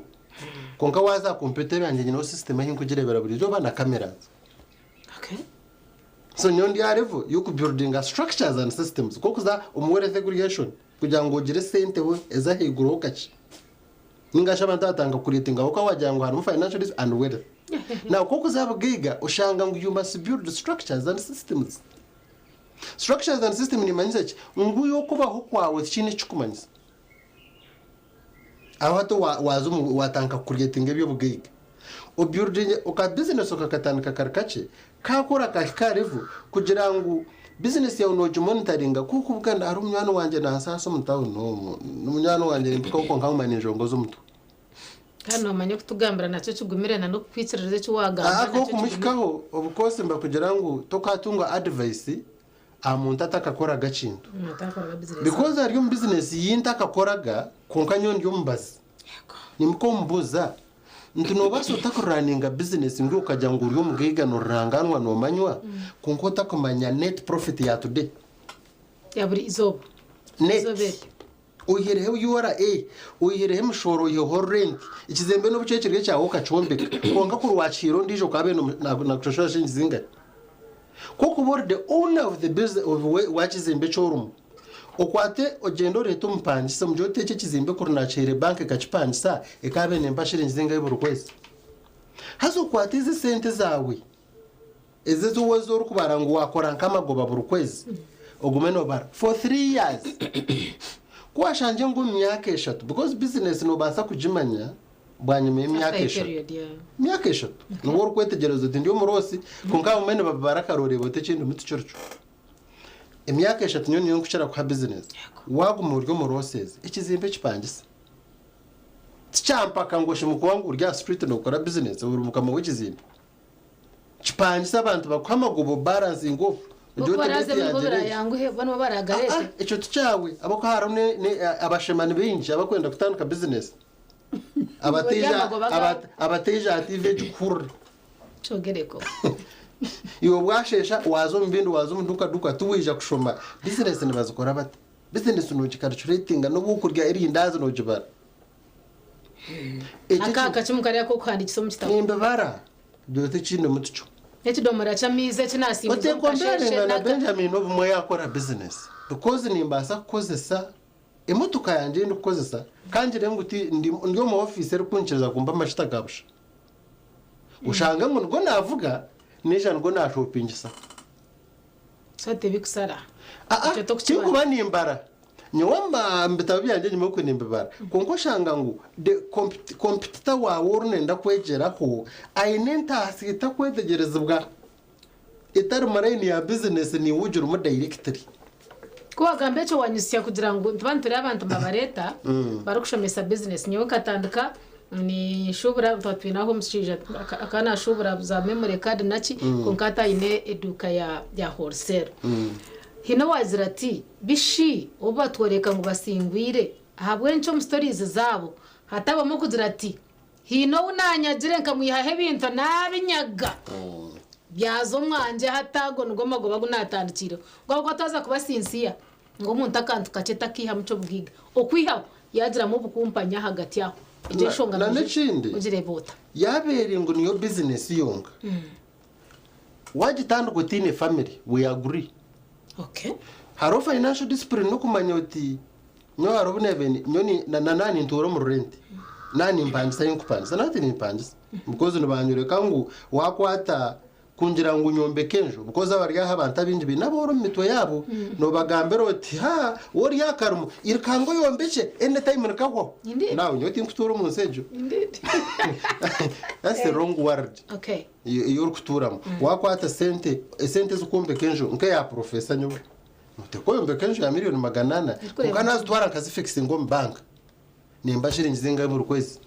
konka waza computer yanje nyine system y'inkugirebera burizo bana cameras. Okay. So nyondi arevo yuko building structures and systems kokuza umwere segregation kugira ngo ugire sente we eza higuro kachi ningasha abantu atanga kuritinga uko wajyango hari financial and wealth. Now kokuza abwiga ushanga ngo you must build structures and systems. Structures and systems ni manyize nguyo kubaho kwawe kini cyukumanyisa abato wazo watanka kuritinga byo bwiga o building uka business ukakatandika karkache kakora kakarivu kugira ngo business yawe no monitoringa kuko ubwana ari umwana wanje nasaso mutawo no umunyana wanje mpiko nka manager ngozo mutu kandi amanye kutugambira nacyo cyugumirana no kwitsiririze cyo wagamba ako kumishikaho obukose mba kugira ngo tokatunga advice amuntu atakakora gacinto because ari business yinta akakoraga konka nyondi yombazi nimko mbuza ntuno baso takoraninga business ngo ukajya ngo uriyo mugega no ranganwa no manywa konko takomanya net profit ya today ya buri izoba net uyirehe URA uyirehe mushoro yo rent ikizembe no bucecirwe cyawo kacombeka konka kurwaciro ndijo kabe na kushosha nzinga koko bore the owner of the business of wachizembe chorum okwate ogendo reto mpangisa mjote cyo kizimbe kurunachere bank gacipangisa ekabe nembashire nzinga y'iburu kwese hazo kwate izi sente zawe ezezo wazo rukubara ngo wakora nkamagoba buru kwezi ogumeno bar for 3 years kwashanje ngo myaka 3 because business no basa kujimanya bwanyuma y'imyaka 3 no rukwetegerezo ndiyo murosi konka umene babaraka bote kindu mitucyorcho imyaka 3 nyoni yo kushara kwa business waguma uryo muroseze ikizimbe kipangisa tchampaka ngo shimukuwangu urya street no kora business urumuka mu wikizimbe kipangisa abantu bakwamagobo balance ngo icyo cyawe abako harone abashemani benshi abakwenda gutandika business abateja ative cyukuru chogereko iyo bwashesha wazo mbindu wazo duka tuwija kushoma business nibazikora bate business no calculating no bukurya iri ndazi no jibara akaka kimukariya ko kwandikisa mu kitabo nimbe bara dote kinde mutucho ekidomora chamize kinasimbuza kasheshe na Benjamin no bumwe yakora business because nimbasa kukozesa emotuka yanje ndukozesa kanjire nguti ndiyo mu office ari kunchiriza kumba mashita gabusha ushanga ngo ngo navuga neja ngo na shoppingisa sate bikusara icyo tokuba nimbara nyoma mbitabi yanje nyuma ko nimbara konko shanga ngo de competitor wawe urunenda kwegeraho ainenta asita kwetegereza bwa itari marine ya business ni wujura mu directory kwa gambe cyo wanyusya kugira ngo ntibantore abantu mabareta barukushomesa business nyo katandika ni shubura twatwina home street akana shubura za memory card nachi konkata ine eduka ya wholesale hino wazirati bishi obatworeka ngo basingwire habwe nco mu stories zabo hatabamo kuzirati hino unanyagire nkamwihahe bintu nabinyaga byazo mwanje hatago ngoma go bagunatandikira ngo ataza kubasinsiya ngo umuntu akantu kaceta kiha muco bwiga okwiha yagira mu bukumpanya hagati yaho ije shonga na n'ikindi ugirebota yabere ngo niyo business yonga wagitandukanye gutine family we agree. Okay. Haro financial discipline no kumanya uti nyo haro bunebeni nyoni na nani ntoro mu rent nani mpangisa yinkupangisa nati ni mpangisa because nubanyure kangu wakwata kungira ngo nyombe kenjo because abarya abantu abinji binaboro mitwe yabo no bagambero oti ha wori yakarumu irkango yombece ende time nkaho nawe nyoti nkuturo mu nsejo that's the wrong word. Okay. Yor kuturamo wakwata sente zukombe kenjo nke ya professor nyo tekoyombe kenjo ya miliyoni 800 ukana zitwara akazi fixing ngo bank nimba shiringi zingaye mu kwezi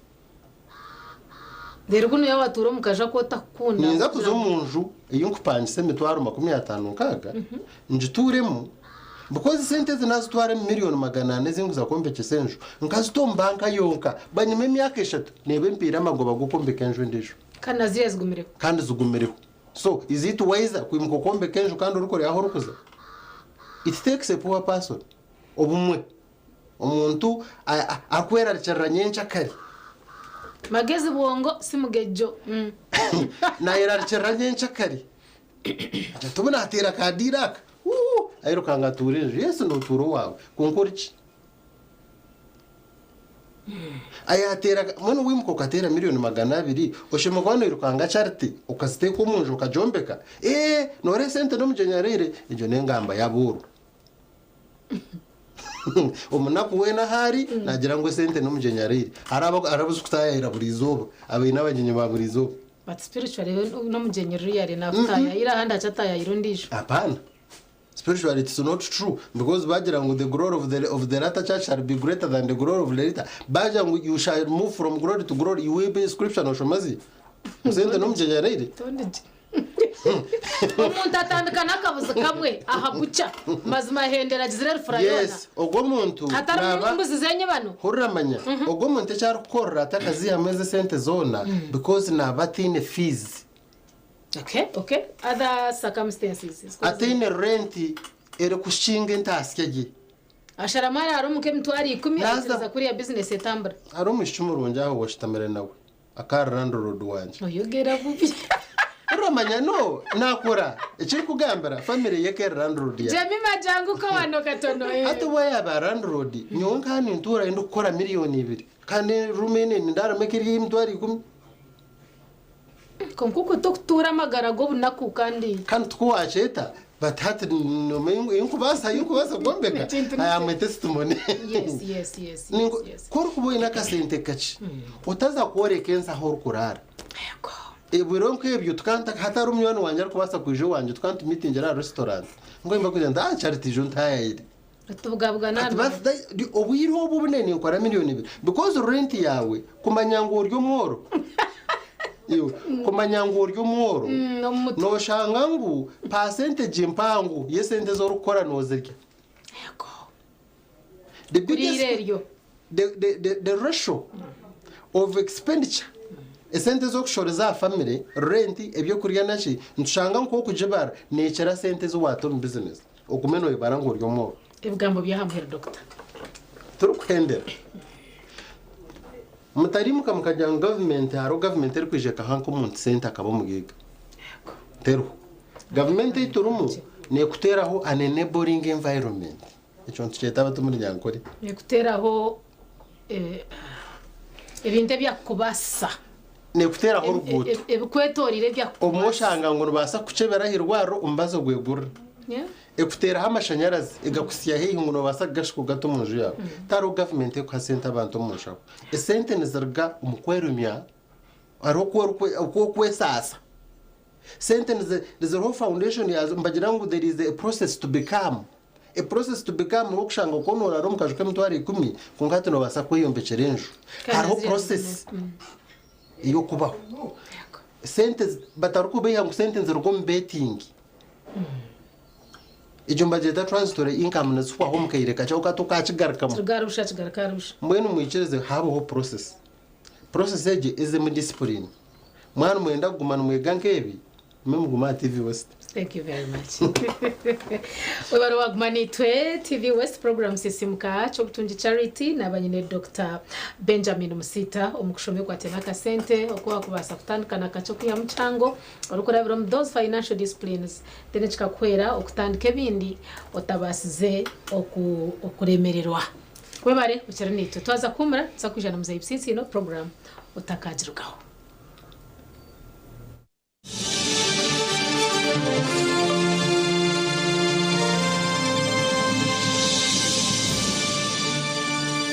rero kuno yabaturo mukaja kota kunda ninza kuzo munju iyo nkupangise mitwaro 50 kaga njituremo because sente zinazitwara miliyoni 800 zinguza kombe kesenjo nkazitombanka yonka banyime myaka 3 nebe mpira magoba gukombe kenjo ndisho kana zire zigumireho kandi zigumireho so is it wise kwimuko kombe kenjo kandi urukore aho rukuza it takes a poor person obumwe omuntu akwera cyaranyencha kare magezi bongo simugejo na yararceranye kare tubona atera kadiraka ayiro kanga tureje yesu ndo turo wawe konkoriki ayatera mwana wimuko katera miliyoni 200 oshema kwano irukanga charity ukazite ko munjo kajombeka nore sente no mujenyarire ijo nengamba yaburu umunaku wena hari nagira ngo sente no mujenyarire arabuzukutayira burizobo abina abagenye ba burizobo but spiritually no mujenyarire yari nafutaya ira handa chataya irundisho apana spirituality is not true because bagira ngo the glory of the latter church shall be greater than the glory of the later bagira ngo you shall move from glory to glory you will be scripture no shomazi sente no mujenyarire umuntu atandukana akabuza kamwe ahaguca mazima hendera gizire furayona yes ogwo muntu hatari mbuzi zenye bano horamanya ogwo muntu cyari gukora atakazi ameze sente zona because na batine fees. Okay other circumstances atine rent ere kushinga ntaskege asharamara harumuke mtwari 10 aza kuri ya business etambra harumushumurunje aho washitamere nawe akarando road wanje oyogera bubi Romanya no nakora ekiri kugambira family yeke landlord ya Jemi majangu ko wano katono hata waya ba landlord nyonka ni ntura ndo gukora miliyoni 2 kandi rumene ndara mekiri imtwari 10 konkuko tokutura magarago bunaku kandi twacheta batatu no mengo inkubasa gombeka aya my testimony yes koro kuboina kasente kachi utaza kuorekensa hor kurara yego eburonko ebyo tukanta hatari umwana wanje ariko basa kuje wanje tukanta meeting ra restaurant ngo imba kugenda charity juntayire atubugabwa nani obwiro obubunene nkora miliyoni 2 because rent yawe kumanyango ryo mworo iyo kumanyango ryo mworo no shangangu percentage mpangu yesente zo rukora nozirya yego the biggest the ratio of expenditure esente zo kushoreza family rent ebyo kurya nashi ntushanga nko kujibara necera sente zo wato mu business okumeno ibara ngo ryo mo ebugambo byahamhera doctor turukwendera mutarimu kamukajya government haro government eri kwijeka hanko mu center akabo mugiga teru government iturumu ne kuteraho an enabling environment icyo ntiyeta batumuri nyankore ne kuteraho ebinte byakubasa ne kutera ho rugutu ebikwetorire bya omushanga ngo basa kucebera hirwaro umbazo gwegura ekutera amashanyarazi egakusiya hehe ngo basa gashiko gato munju yawe taro government ko hasenta abantu mushako esente nizarga umukwerumya aroko kwesasa sente nizero foundation ya mbagira ngo there is a process to become okushanga konora romukajuka mutwari 10 kungati no basa kwiyombekera enju haro process iyo kubaho sente batarukubeya ngo sente nzirgo betting ijumba jeta transitory income nasukwa home kaireka cha ukatoka chigarkamo chigarusha mwenu muichereze habo process eje is a discipline mwana mwenda kugumana mwegankebi memu guma TV West. Thank you very much. Webaro wagmanitwe TV West program sisimuka cyo gutunja charity nabanyine Dr. Benjamin Musita omukushomye kwa tenaka sente okuwa kubasa kutandikana kacho kuya muchango orukorabiro mu those financial disciplines tene chikakwera okutandika ebindi otabasize okuremererwa kwebare ukiranito twaza kumra zakujana muzayi no program utakajirukaho.